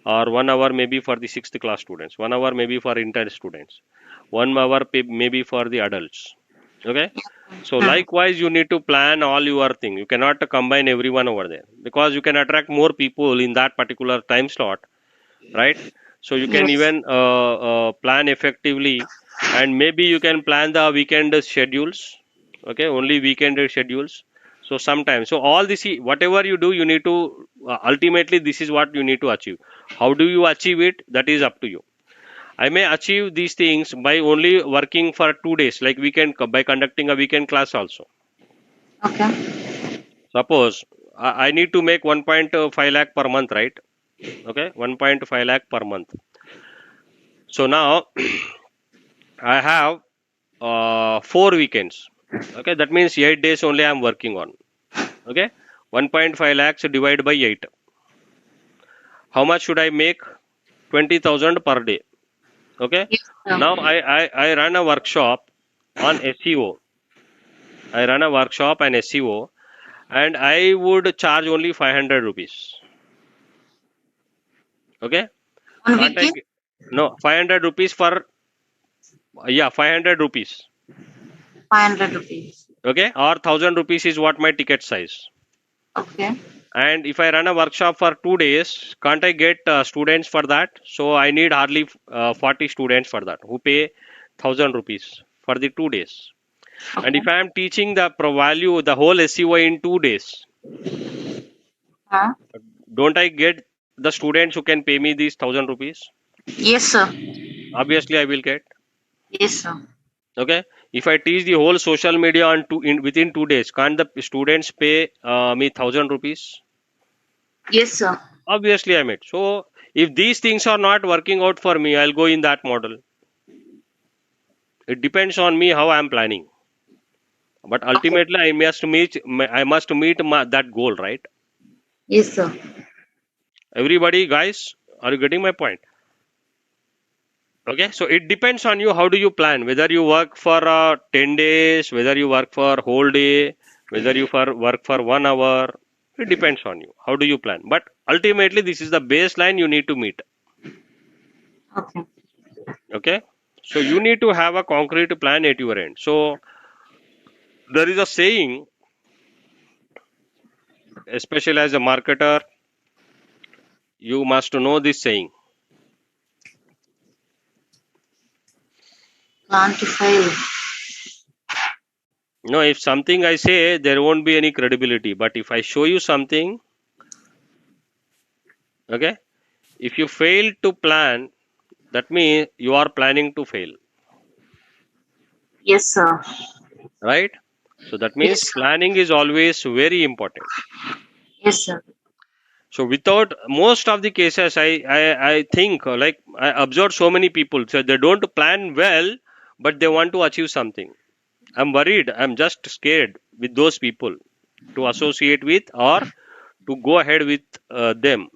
or 1 hour maybe for the 6th class students, 1 hour maybe for intern students, 1 hour maybe for the adults. Okay, so likewise you need to plan all your thing. You cannot combine everyone over there because you can attract more people in that particular time slot, right? So you can even plan effectively and maybe you can plan the weekend schedules. Okay, only weekend schedules. So sometimes, so all this, whatever you do, you need to ultimately this is what you need to achieve. How do you achieve it? That is up to you. I may achieve these things by only working for 2 days, like weekend, by conducting a weekend class also. Okay. Suppose I need to make 1.5 lakh per month, right? Okay, 1.5 lakh per month. So now I have 4 weekends. Okay, that means 8 days only I am working on. Okay, 1.5 lakhs divided by 8. How much should I make? 20,000 per day. Okay, Yes, sir. now I run a workshop on SEO. I run a workshop on SEO and I would charge only 500 rupees. Okay, On can't I? weekend, No, 500 rupees for, yeah, 500 rupees. 500 rupees. Okay, or 1000 rupees is what my ticket size. Okay. And if I run a workshop for 2 days, can't I get students for that? So I need hardly 40 students for that who pay 1000 rupees for the 2 days. And Okay. if I am teaching the value, the whole SEO in 2 days, Huh? don't I get the students who can pay me these 1000 rupees? Yes, sir. Obviously, I will get. Yes, sir. Okay. If I teach the whole social media on within 2 days, can't the students pay me 1000 rupees? Yes, sir. Obviously, I made. So if these things are not working out for me, I'll go in that model. It depends on me how I am planning. But Okay. ultimately, I must meet that goal, right? Yes, sir. Everybody, guys, are you getting my point? Okay, so it depends on you. How do you plan? Whether you work for 10 days, whether you work for whole day, whether you work for 1 hour. It depends on you. How do you plan? But ultimately, this is the baseline you need to meet. Okay. Okay, so you need to have a concrete plan at your end. So there is a saying, especially as a marketer, you must know this saying. Plan to fail. No, if something I say, there won't be any credibility. But if I show you something, okay, if you fail to plan, that means you are planning to fail, Yes, sir. right? So that means Yes, sir. planning is always very important. Yes, sir. So without most of the cases, I think like I observed so many people, so they don't plan well, but they want to achieve something. I'm worried. I'm just scared with those people to associate with or to go ahead with them,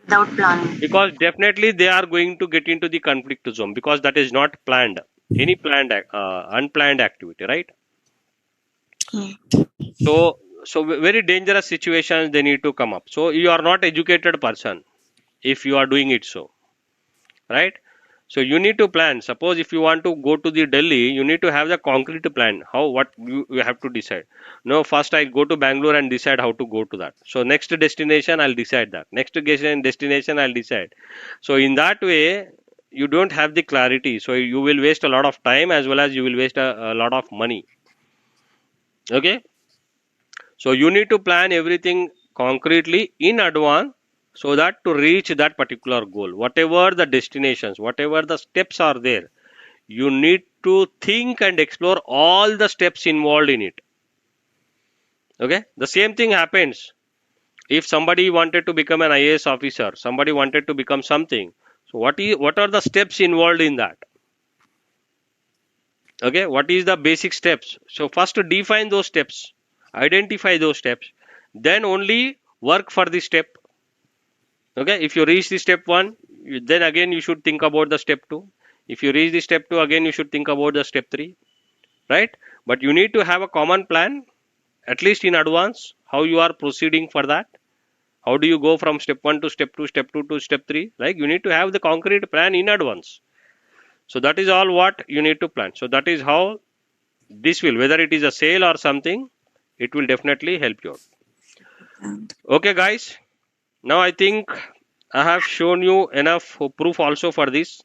Without planning. because definitely they are going to get into the conflict zone because that is not planned. Any planned, unplanned activity, right? Hmm. So, very dangerous situations they need to come up. So you are not educated person if you are doing it so, right? So you need to plan. Suppose if you want to go to the Delhi, you need to have the concrete plan. How, what you have to decide. No, first I go to Bangalore and decide how to go to that. So next destination I'll decide that. Next destination I'll decide. So in that way, you don't have the clarity. So you will waste a lot of time as well as you will waste a lot of money. Okay. So you need to plan everything concretely in advance so that to reach that particular goal, whatever the destinations, whatever the steps are there, you need to think and explore all the steps involved in it. Okay, the same thing happens if somebody wanted to become an IAS officer, somebody wanted to become something. So what are the steps involved in that? Okay, what is the basic steps? So first to define those steps, identify those steps, then only work for the step. Okay, if you reach the step one, then again you should think about the step two. If you reach the step two, again you should think about the step three, right? But you need to have a common plan, at least in advance, how you are proceeding for that. How do you go from step one to step two, step two to step three? Like you need to have the concrete plan in advance. So that is all what you need to plan. So that is how this will, whether it is a sale or something, it will definitely help you out. And Okay, guys. Now I think I have shown you enough proof also for this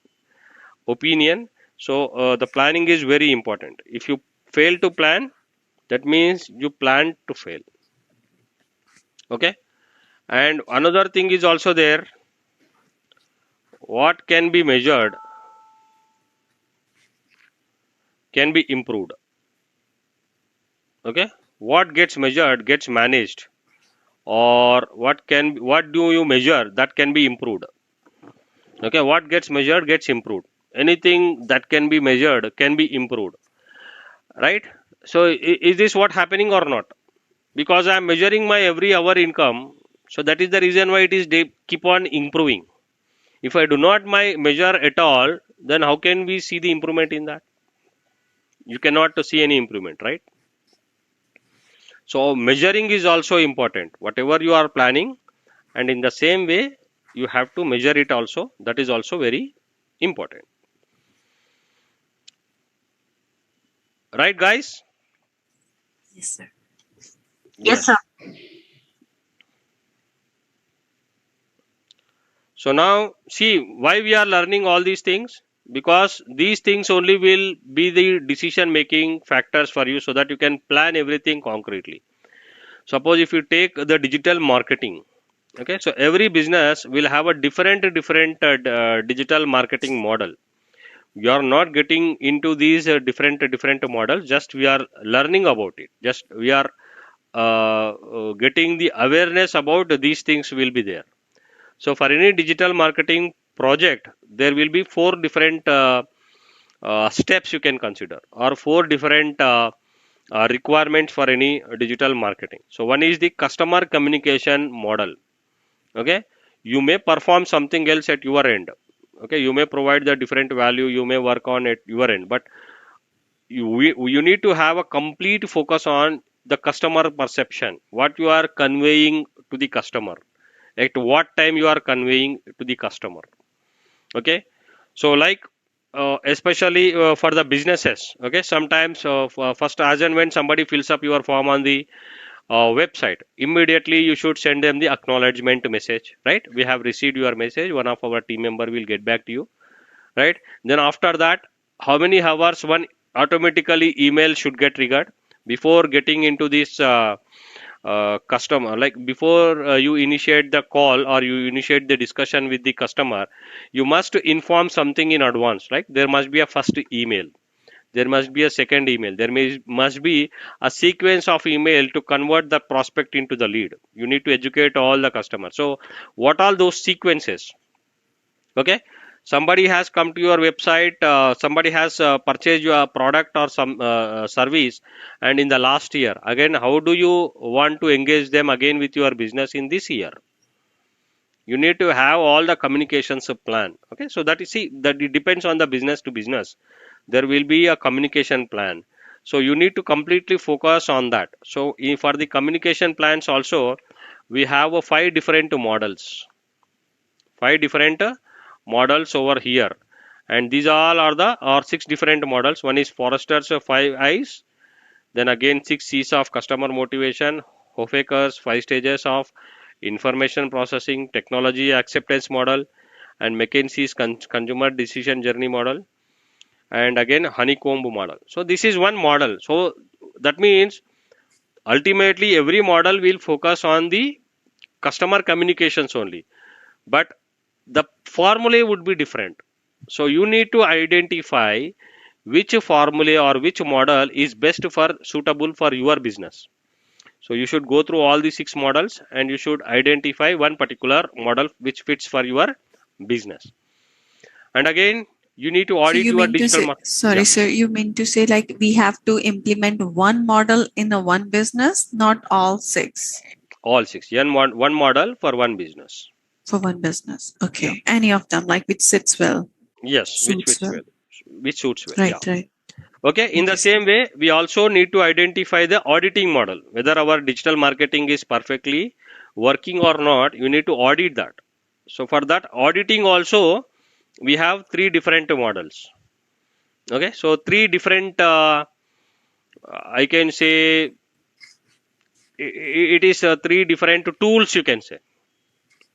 opinion. So the planning is very important. If you fail to plan, that means you plan to fail. Okay. And another thing is also there. What can be measured can be improved. Okay. What gets measured gets managed, or what do you measure that can be improved. Okay. What gets measured gets improved. Anything that can be measured can be improved. Right. So is this what happening or not? Because I am measuring my every hour income, so that is the reason why it is they keep on improving. If I do not measure at all, then how can we see the improvement in that? You cannot see any improvement, right? So measuring is also important. Whatever you are planning, and in the same way, you have to measure it also. That is also very important, right, guys? Yes, sir. Yes, sir. So now see why we are learning all these things, because these things only will be the decision making factors for you so that you can plan everything concretely. Suppose if you take the digital marketing, okay, so every business will have a different digital marketing model. We are not getting into these different models, just we are learning about it, just we are getting the awareness about these things will be there. So for any digital marketing project, there will be four different steps you can consider, or four different requirements for any digital marketing. So one is the customer communication model. Okay, you may perform something else at your end. Okay, you may provide the different value, you may work on at your end, but you need to have a complete focus on the customer perception, what you are conveying to the customer, at what time you are conveying to the customer. Okay, so like especially for the businesses, okay, sometimes first as and when somebody fills up your form on the website, immediately you should send them the acknowledgement message, right? We have received your message, one of our team member will get back to you, right? Then after that, how many hours one automatically email should get triggered before getting into this customer, like before you initiate the call or you initiate the discussion with the customer, you must inform something in advance, like there must be a first email, there must be a second email, must be a sequence of email to convert the prospect into the lead. You need to educate all the customers. So what are those sequences? Okay, somebody has come to your website, somebody has purchased your product or some service, and in the last year again, how do you want to engage them again with your business in this year? You need to have all the communications plan. Okay, so that you see that it depends on the business to business, there will be a communication plan. So you need to completely focus on that. So for the communication plans also, we have 5 different models over here, and these all are the or 6 different models. One is Forrester's 5 I's, then again 6 C's of customer motivation, Hofeker's 5 stages of information processing technology acceptance model, and McKinsey's consumer decision journey model, and again honeycomb model. So this is one model. So that means ultimately every model will focus on the customer communications only, but the formulae would be different. So you need to identify which formula or which model is best for suitable for your business. So you should go through all the 6 models and you should identify one particular model which fits for your business. And again, you need to So audit you your mean to digital say, marketing. sorry, Yeah, sir, you mean to say like we have to implement one model in a one business, not all 6 all 6. One model for one business. for one business. Yeah. Okay. Any of them, like which sits well, Yes, which suits fits well. well. Which suits well. Yeah. Right, right. Okay. In Okay, the sir. same way, we also need to identify the auditing model, whether our digital marketing is perfectly working or not. You need to audit that. So for that auditing also, we have 3 different models. Okay. So 3 different, I can say, it is 3 different tools you can say.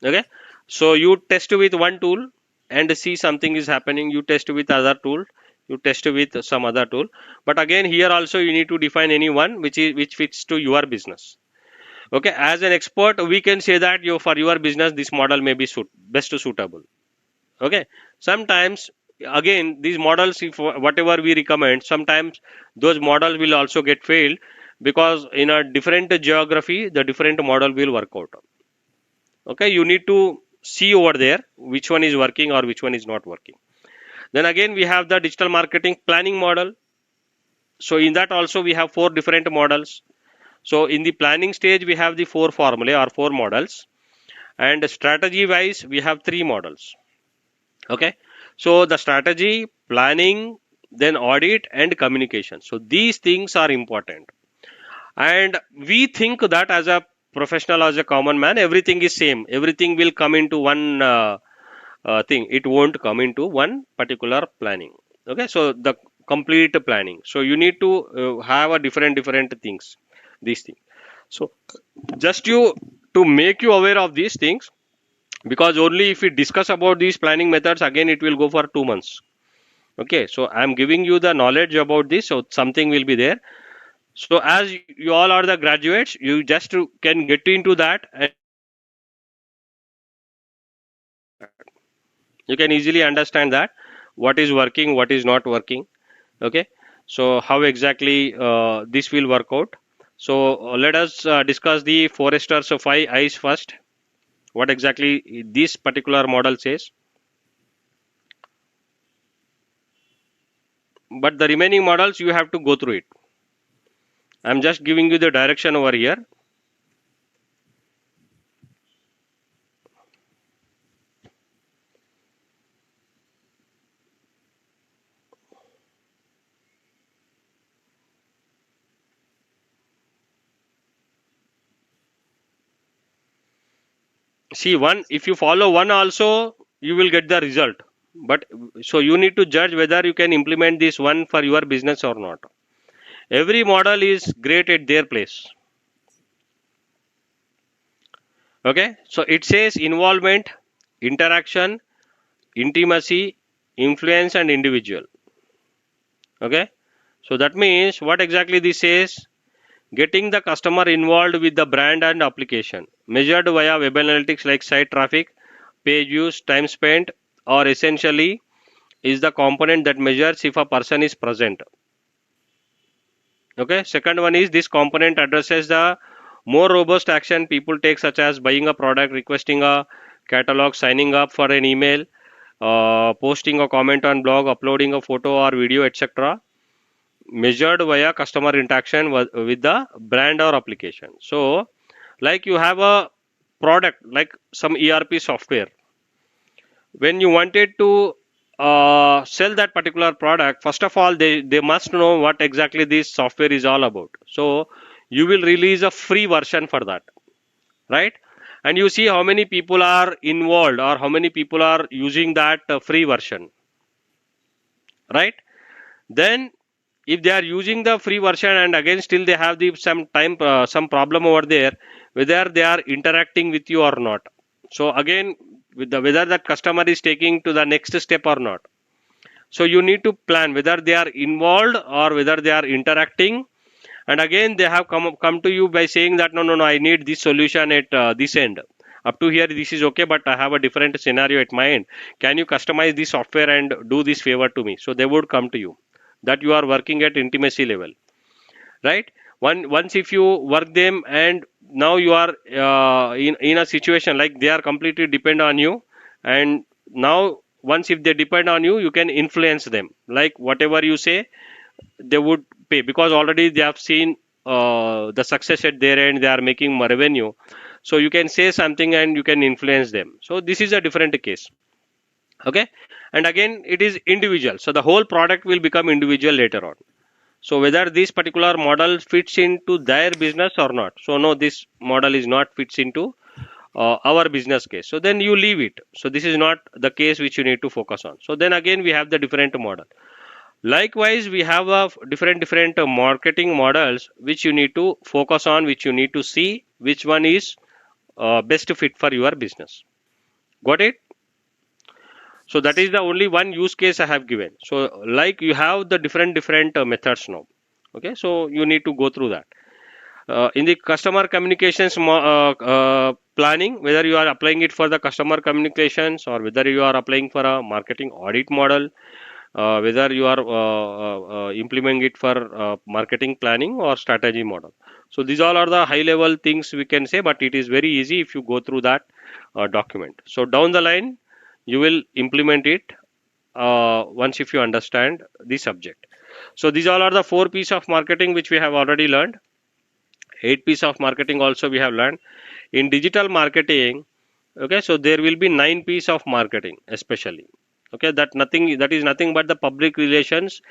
Okay, so you test with one tool and see something is happening, you test with other tool, you test with some other tool. But again, here also you need to define any one which fits to your business. Okay, as an expert, we can say that for your business this model may be best suitable. Okay, sometimes again these models, if whatever we recommend, sometimes those models will also get failed, because in a different geography the different model will work out. Okay, you need to see over there which one is working or which one is not working. Then again we have the digital marketing planning model. So in that also we have 4 different models. So in the planning stage we have the 4 formulae or 4 models, and strategy wise we have 3 models. Okay, so the strategy, planning, then audit and communication. So these things are important, and we think that as a professional, as a common man, everything is same, everything will come into one thing. It won't come into one particular planning. Okay, so the complete planning, so you need to have a different things, these things. So just to make you aware of these things, because only if we discuss about these planning methods, again it will go for 2 months. Okay, so I am giving you the knowledge about this, so something will be there. So as you all are the graduates, you just can get into that and you can easily understand that what is working, what is not working. Okay, so how exactly this will work out. So let us discuss the Forrester's 5 I's first. What exactly this particular model says. But the remaining models you have to go through it. I'm just giving you the direction over here. See, one, if you follow one also, you will get the result. But so you need to judge whether you can implement this one for your business or not. Every model is great at their place. Okay, so it says involvement, interaction, intimacy, influence, and individual. Okay, so that means what exactly this says: getting the customer involved with the brand and application, measured via web analytics like site traffic, page views, time spent, or essentially is the component that measures if a person is present. Okay, second one is this component addresses the more robust action people take, such as buying a product, requesting a catalog, signing up for an email, posting a comment on blog, uploading a photo or video, etc., measured via customer interaction with the brand or application. So like you have a product like some ERP software. When you wanted to sell that particular product, first of all they must know what exactly this software is all about. So you will release a free version for that, right? And you see how many people are involved or how many people are using that free version, right? Then if they are using the free version and again still they have the some problem over there, whether they are interacting with you or not. So again, with the whether that customer is taking to the next step or not. So you need to plan whether they are involved or whether they are interacting. And again they have come to you by saying that no, I need this solution at this end. Up to here this is okay, but I have a different scenario at my end. Can you customize this software and do this favor to me? So they would come to you, that you are working at intimacy level, right? Once if you work them and now you are in a situation like they are completely depend on you, and now once if they depend on you, you can influence them, like whatever you say they would pay, because already they have seen the success at their end, they are making more revenue. So you can say something and you can influence them. So this is a different case. Okay, and again it is individual, so the whole product will become individual later on. So whether this particular model fits into their business or not. So no, this model is not fits into our business case. So then you leave it. So this is not the case which you need to focus on. So then again we have the different model. Likewise, we have a different marketing models which you need to focus on, which you need to see which one is best fit for your business. Got it? So that is the only one use case I have given. So like you have the different methods now. Okay, so you need to go through that. In the customer communications planning, whether you are applying it for the customer communications or whether you are applying for a marketing audit model, whether you are implementing it for marketing planning or strategy model. So these all are the high level things we can say, but it is very easy if you go through that document. So down the line, you will implement it once if you understand the subject. So these all are the 4 P's of marketing which we have already learned. 8 P's of marketing also we have learned. In digital marketing, okay, so there will be 9 P's of marketing especially. Okay, that is nothing but the public relations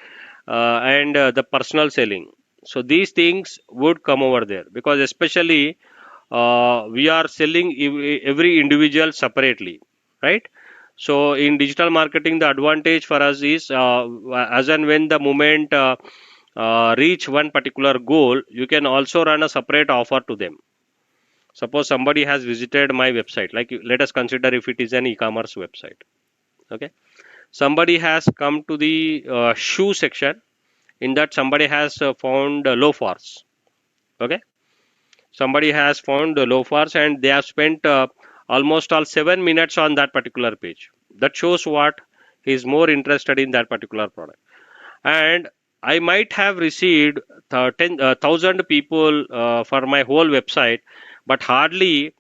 and the personal selling. So these things would come over there because especially we are selling every individual separately, right? So in digital marketing, the advantage for us is as and when the moment reach one particular goal, you can also run a separate offer to them. Suppose somebody has visited my website, like let us consider if it is an e-commerce website. Okay, somebody has come to the shoe section. In that, somebody has found loafers. Okay, somebody has found loafers and they have spent almost all 7 minutes on that particular page. That shows what he is more interested in that particular product. And I might have received 10,000 people for my whole website, but hardly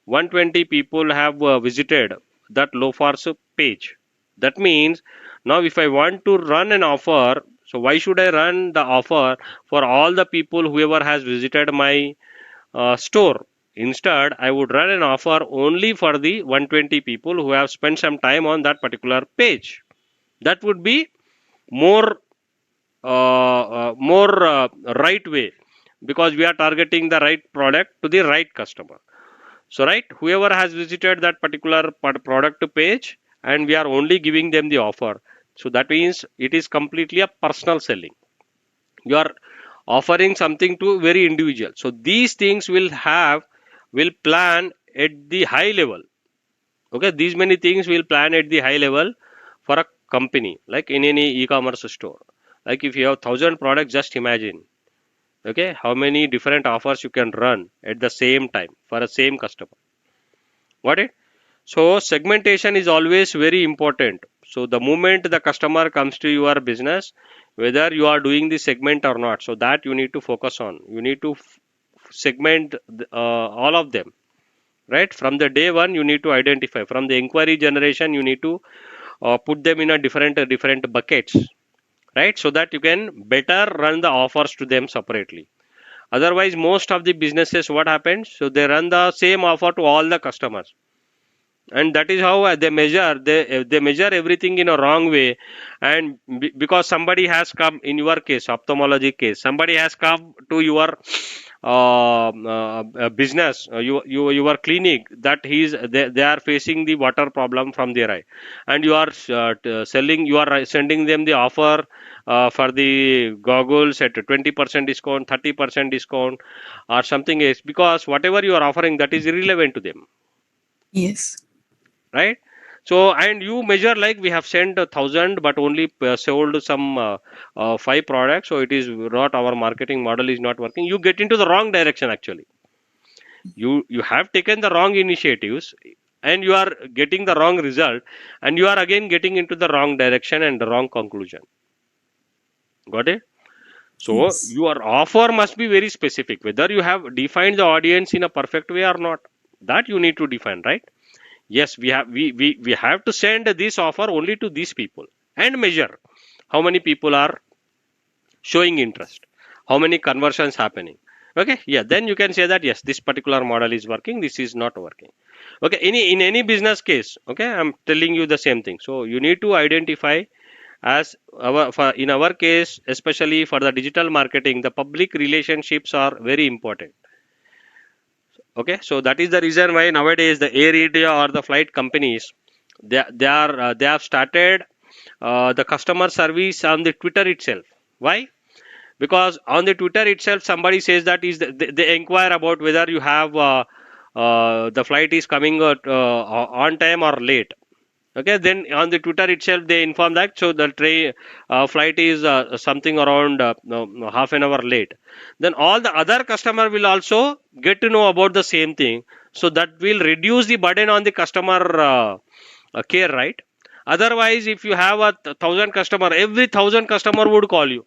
120 people have visited that loafers page. That means now if I want to run an offer, so why should I run the offer for all the people whoever has visited my store? Instead, I would run an offer only for the 120 people who have spent some time on that particular page. That would be more right way because we are targeting the right product to the right customer. So right, whoever has visited that particular product page and we are only giving them the offer. So that means it is completely a personal selling. You are offering something to very individual. So these things will plan at the high level. Okay, these many things will plan at the high level for a company, like in any e-commerce store. Like if you have 1,000 products, just imagine, okay, how many different offers you can run at the same time for a same customer. Got it? So segmentation is always very important. So the moment the customer comes to your business, whether you are doing the segment or not, so that you need to focus on. You need to segment all of them, right? From the day one, you need to identify. From the inquiry generation, you need to put them in a different buckets, right? So that you can better run the offers to them separately. Otherwise, most of the businesses, what happens? So they run the same offer to all the customers, and that is how they measure everything in a wrong way. And because somebody has come, in your case, ophthalmology case, somebody has come to your business, your clinic, that they are facing the water problem from their eye, and you are you are sending them the offer for the goggles at 20% discount, 30% discount, or something else, because whatever you are offering, that is irrelevant to them, Yes. right? So and you measure like we have sent 1,000 but only sold some 5 products, so it is not, our marketing model is not working. You get into the wrong direction actually. You have taken the wrong initiatives and you are getting the wrong result, and you are again getting into the wrong direction and the wrong conclusion. Got it? So Yes. your offer must be very specific, whether you have defined the audience in a perfect way or not, that you need to define, right? Yes, we have to send this offer only to these people and measure how many people are showing interest, how many conversions happening. Okay, yeah, then you can say that yes, this particular model is working, this is not working. Okay, in any business case, okay, I'm telling you the same thing. So you need to identify, as in our case, especially for the digital marketing, the public relationships are very important. Okay, so that is the reason why nowadays the Air India or the flight companies, they have started the customer service on the Twitter itself. Why? Because on the Twitter itself, somebody says that they inquire about whether you have the flight is coming on time or late. Okay, then on the Twitter itself they inform that so the train flight is something around no, half an hour late. Then all the other customer will also get to know about the same thing. So that will reduce the burden on the customer care, right? Otherwise, if you have a thousand customer, every thousand customer would call you.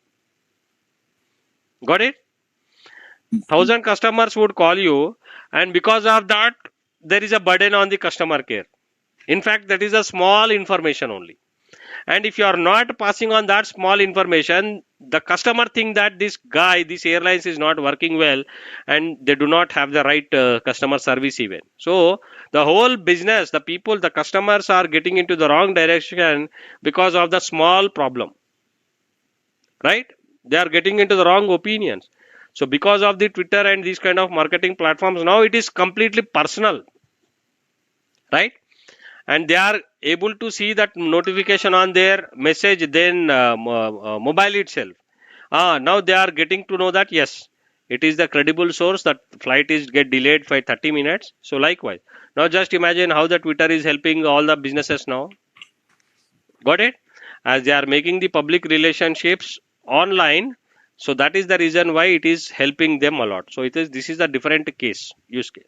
Got it? Thousand customers would call you, and because of that, there is a burden on the customer care. In fact, that is a small information only. And if you are not passing on that small information, the customer think that this airlines is not working well, and they do not have the right customer service even. So the whole business, the people, the customers are getting into the wrong direction because of the small problem, right? They are getting into the wrong opinions. So because of the Twitter and these kind of marketing platforms, now it is completely personal, right? And they are able to see that notification on their message, then mobile itself. Now they are getting to know that yes, it is the credible source that flight is get delayed by 30 minutes. So likewise, now just imagine how the Twitter is helping all the businesses now. Got it? As they are making the public relationships online, so that is the reason why it is helping them a lot. So this is a different use case.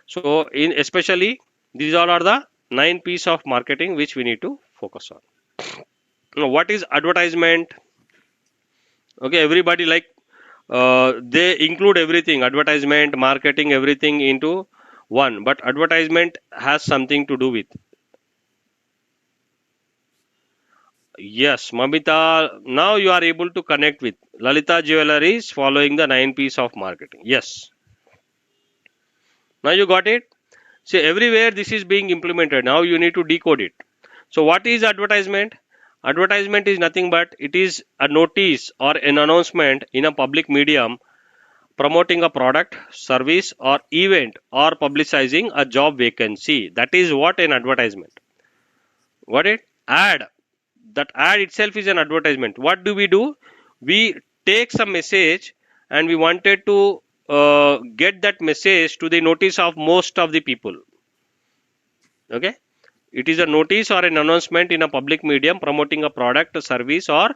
So in especially these all are the 9 P's of marketing which we need to focus on. Now, what is advertisement? Okay, everybody like they include everything, advertisement, marketing, everything into one. But advertisement has something to do with. Yes, Mamita, now you are able to connect with Lalita Jewelries following the 9 P's of marketing. Yes. Now you got it? See, everywhere this is being implemented. Now you need to decode it. So what is advertisement? Advertisement is nothing but it is a notice or an announcement in a public medium promoting a product, service or event or publicizing a job vacancy. That is what an advertisement. Got it? Ad. That ad itself is an advertisement. What do? We take some message and we wanted to get that message to the notice of most of the people. Okay? It is a notice or an announcement in a public medium promoting a product, a service or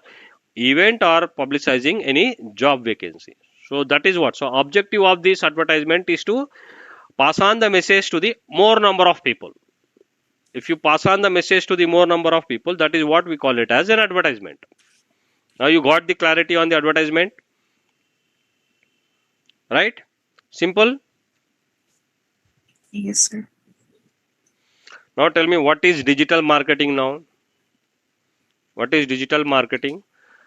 event or publicizing any job vacancy. So that is what. So objective of this advertisement is to pass on the message to the more number of people. If you pass on the message to the more number of people, that is what we call it as an advertisement. Now you got the clarity on the advertisement, right? Simple. Yes, sir. Now tell me, what is digital marketing now? What is digital marketing?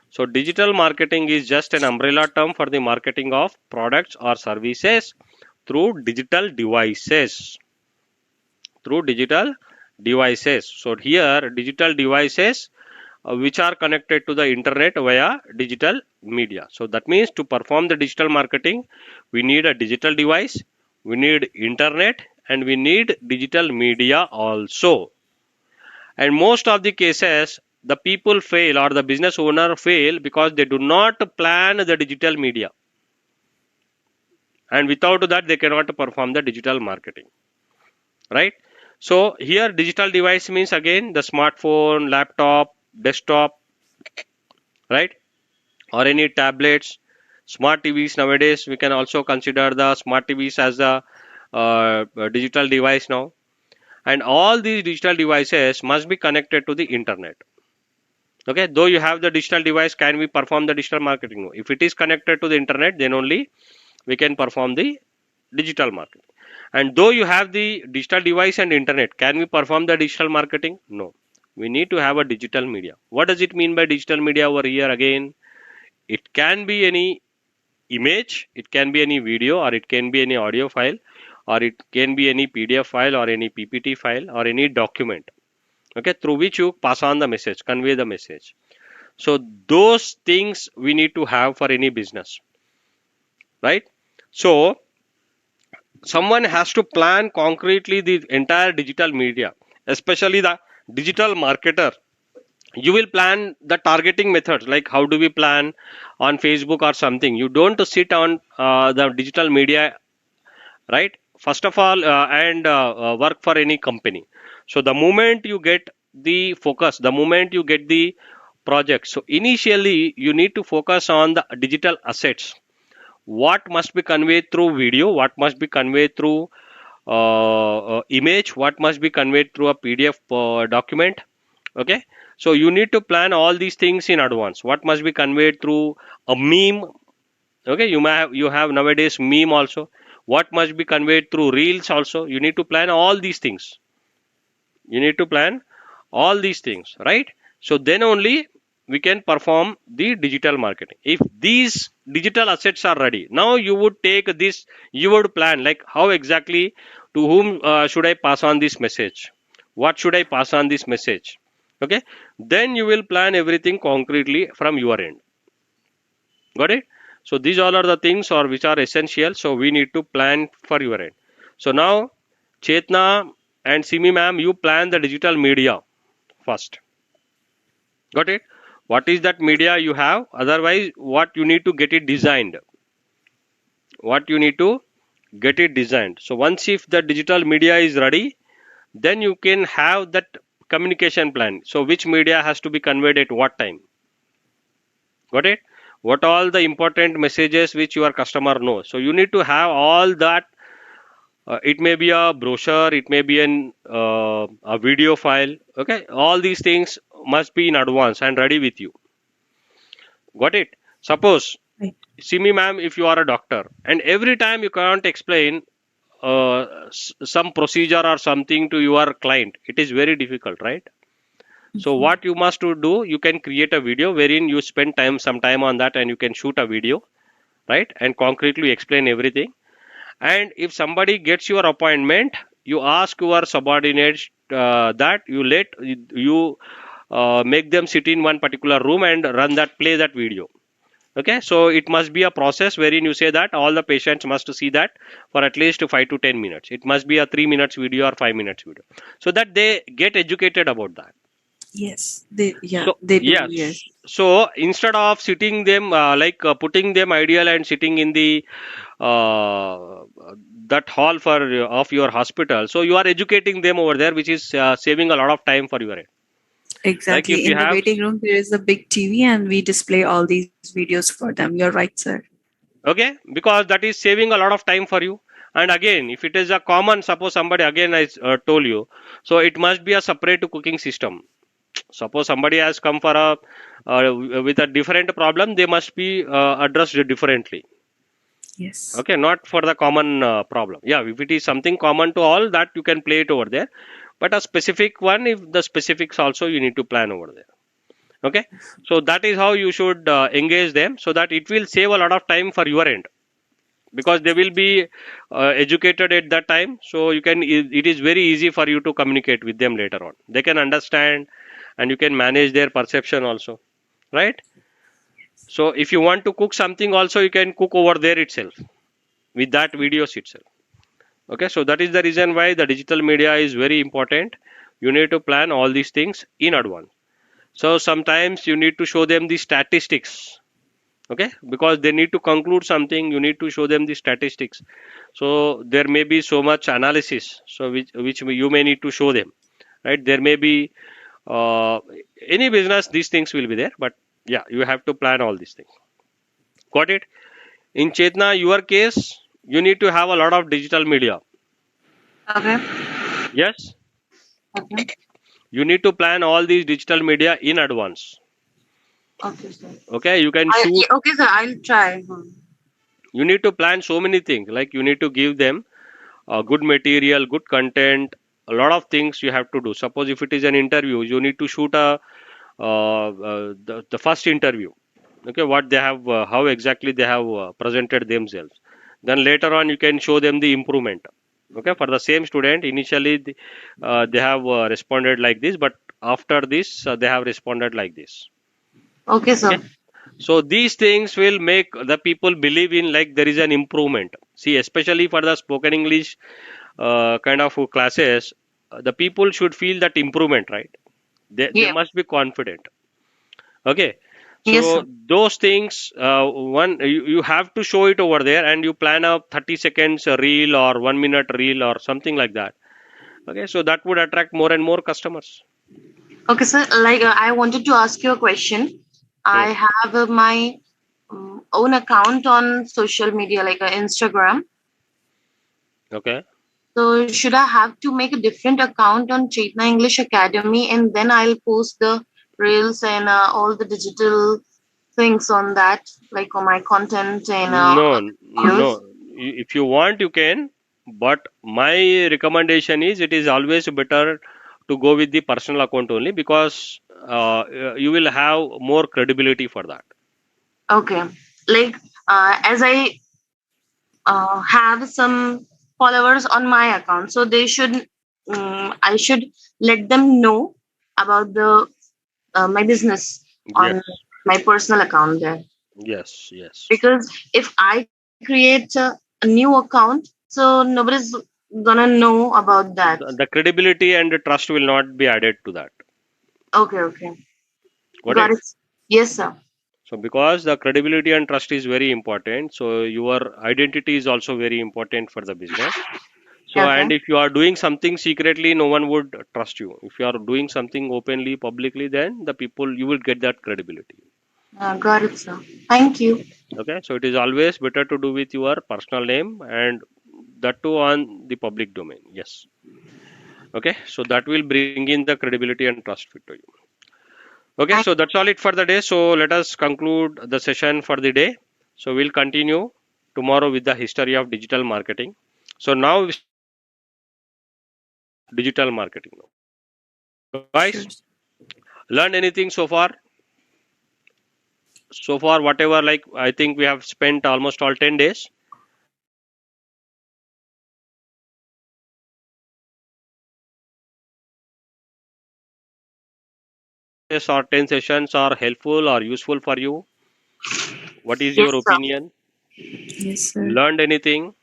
So digital marketing is just an umbrella term for the marketing of products or services through digital devices. Through digital devices. So here digital devices which are connected to the internet via digital media. So that means to perform the digital marketing, we need a digital device, we need internet, and we need digital media also. And most of the cases, the people fail or the business owner fail because they do not plan the digital media. And without that, they cannot perform the digital marketing. Right? So here digital device means again the smartphone, laptop, desktop, right? Or any tablets, smart TVs nowadays. We can also consider the smart TVs as a digital device now. And all these digital devices must be connected to the internet. Okay, though you have the digital device, can we perform the digital marketing? No. If it is connected to the internet, then only we can perform the digital marketing. And though you have the digital device and internet, can we perform the digital marketing? No. We need to have a digital media. What does it mean by digital media over here again? It can be any image, it can be any video, or it can be any audio file, or it can be any PDF file or any PPT file or any document. Okay, through which you pass on the message, convey the message. So those things we need to have for any business, right? So someone has to plan concretely the entire digital media, especially the digital marketer. You will plan the targeting methods, like how do we plan on Facebook or something. You don't sit on the digital media, right? First of all, and work for any company. So the moment you get the focus the moment you get the project. So initially you need to focus on the digital assets. What must be conveyed through video, what must be conveyed through image, what must be conveyed through a PDF document. Okay, so you need to plan all these things in advance. What must be conveyed through a meme. Okay, you have nowadays meme also. What must be conveyed through reels also. You need to plan all these things. You need to plan all these things, right? So then only we can perform the digital marketing. If these digital assets are ready, now you would take this, you would plan like how exactly, to whom should I pass on this message, what should I pass on this message. Okay, then you will plan everything concretely from your end. Got it? So these all are the things or which are essential. So we need to plan for your end. So now Chetna and Simi ma'am, you plan the digital media first. Got it? What is that media you have? Otherwise, what you need to get it designed. What you need to get it designed. So once if the digital media is ready, then you can have that communication plan. So which media has to be conveyed at what time? Got it? What all the important messages which your customer knows. So you need to have all that. It may be a brochure, it may be a video file. Okay, all these things must be in advance and ready with you. Got it? Suppose, Right. see me, ma'am, if you are a doctor, and every time you can't explain some procedure or something to your client, it is very difficult, right? So what you must to do, you can create a video wherein you spend some time on that, and you can shoot a video, right? And concretely explain everything. And if somebody gets your appointment, you ask your subordinates that you make them sit in one particular room and play that video. Okay, so it must be a process wherein you say that all the patients must see that for at least 5 to 10 minutes. It must be a 3 minutes video or 5 minutes video, so that they get educated about that. Yes, So they do. yes, Yes. so instead of sitting them putting them ideal and sitting in the uh, that hall for of your hospital, so you are educating them over there, which is saving a lot of time for your end. Like Exactly. if you In the have, waiting room, there is a big TV, and we display all these videos for them. You're right, sir. okay, because that is saving a lot of time for you. And again, if it is a common, suppose somebody, again I told you, so it must be a separate cooking system. Suppose somebody has come for a with a different problem, they must be addressed differently. Yes. Okay, not for the common problem. Yeah, if it is something common to all, that you can play it over there. But a specific one, if the specifics also you need to plan over there. Okay, so that is how you should engage them, so that it will save a lot of time for your end, because they will be educated at that time. So you can, it is very easy for you to communicate with them later on. They can understand, and you can manage their perception also, right? So if you want to cook something also, you can cook over there itself with that videos itself. Okay, so that is the reason why the digital media is very important. You need to plan all these things in advance. So sometimes you need to show them the statistics. Okay, because they need to conclude something, you need to show them the statistics. So there may be so much analysis, so which you may need to show them, right? There may be uh, any business, these things will be there, but yeah, you have to plan all these things. Got it? In Chetna, your case, you need to have a lot of digital media. Okay. Yes, Okay. you need to plan all these digital media in advance. Okay, sir. Okay, you can shoot, Okay, sir. I'll try. you need to plan so many things, like you need to give them good material, good content, a lot of things you have to do. Suppose if it is an interview, you need to shoot the first interview. Okay, what they have, how exactly they have presented themselves. Then later on, you can show them the improvement. Okay, for the same student, initially they have responded like this, but after this, they have responded like this. Okay, sir. Okay, so these things will make the people believe in like there is an improvement. See, especially for the spoken English kind of classes, the people should feel that improvement, right? They Yeah. must be confident. Okay, Yes, so sir. those things, one you have to show it over there, and you plan a 30 seconds reel or 1 minute reel or something like that. Okay, so that would attract more and more customers. Okay, sir. Like I wanted to ask you a question. I Hmm. have my own account on social media, like Instagram. Okay. So should I have to make a different account on Chetna English Academy, and then I'll post the reels and all the digital things on that, like on my content and No, videos? no. If you want, you can. But my recommendation is it is always better to go with the personal account only because you will have more credibility for that. Okay. Like as I have some followers on my account, so they should I should let them know about the my business on Yes, my personal account there. yes, yes. Because if I create a new account, so nobody's gonna know about that. The credibility and the trust will not be added to that. Okay, okay, Got got it? it. Yes, sir. So because the credibility and trust is very important, so your identity is also very important for the business. So Okay, and if you are doing something secretly, no one would trust you. If you are doing something openly, publicly, then the people you will get that credibility. got it, sir. Thank you. Okay, so it is always better to do with your personal name and that too on the public domain. Yes. Okay, so that will bring in the credibility and trust to you. Okay, Thank so that's all it for the day. So let us conclude the session for the day. So we'll continue tomorrow with the history of digital marketing. So now digital marketing. Sure. Guys, learn anything so far? So far, whatever, like I think we have spent almost all 10 days. Yes, or 10 sessions are helpful or useful for you. What is Yes, your sir. opinion? Yes, sir. Learned anything?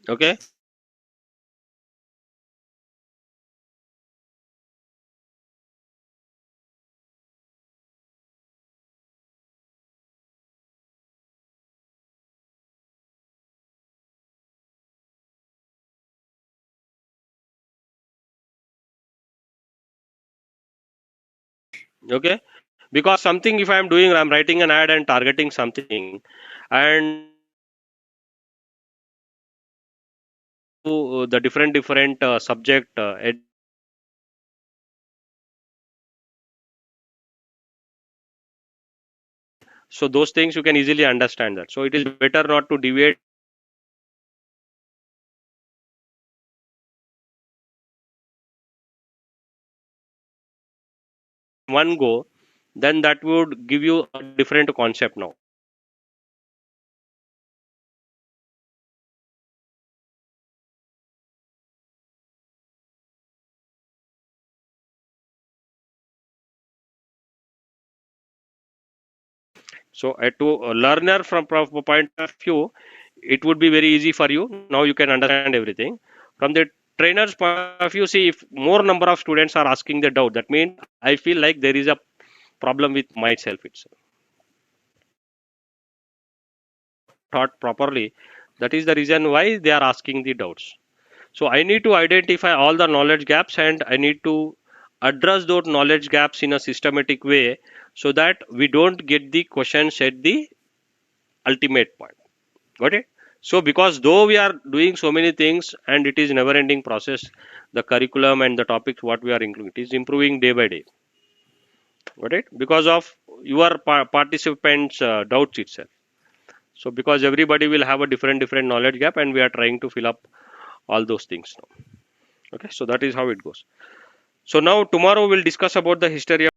Okay. Okay. Because something, if I am doing, I'm writing an ad and targeting something, and the different subject so those things you can easily understand that. So it is better not to deviate one go, then that would give you a different concept now. So to a learner from a point of view, it would be very easy for you. Now you can understand everything. From the trainer's point of view, see if more number of students are asking the doubt, that means I feel like there is a problem with myself itself. Taught properly, that is the reason why they are asking the doubts. So I need to identify all the knowledge gaps and I need to address those knowledge gaps in a systematic way so that we don't get the questions at the ultimate point. Got it? So because though we are doing so many things and it is never ending process, the curriculum and the topics what we are including, it is improving day by day. Got it? Because of your participants doubts itself. So because everybody will have a different knowledge gap and we are trying to fill up all those things now. Okay, so that is how it goes. So now tomorrow we'll discuss about the history of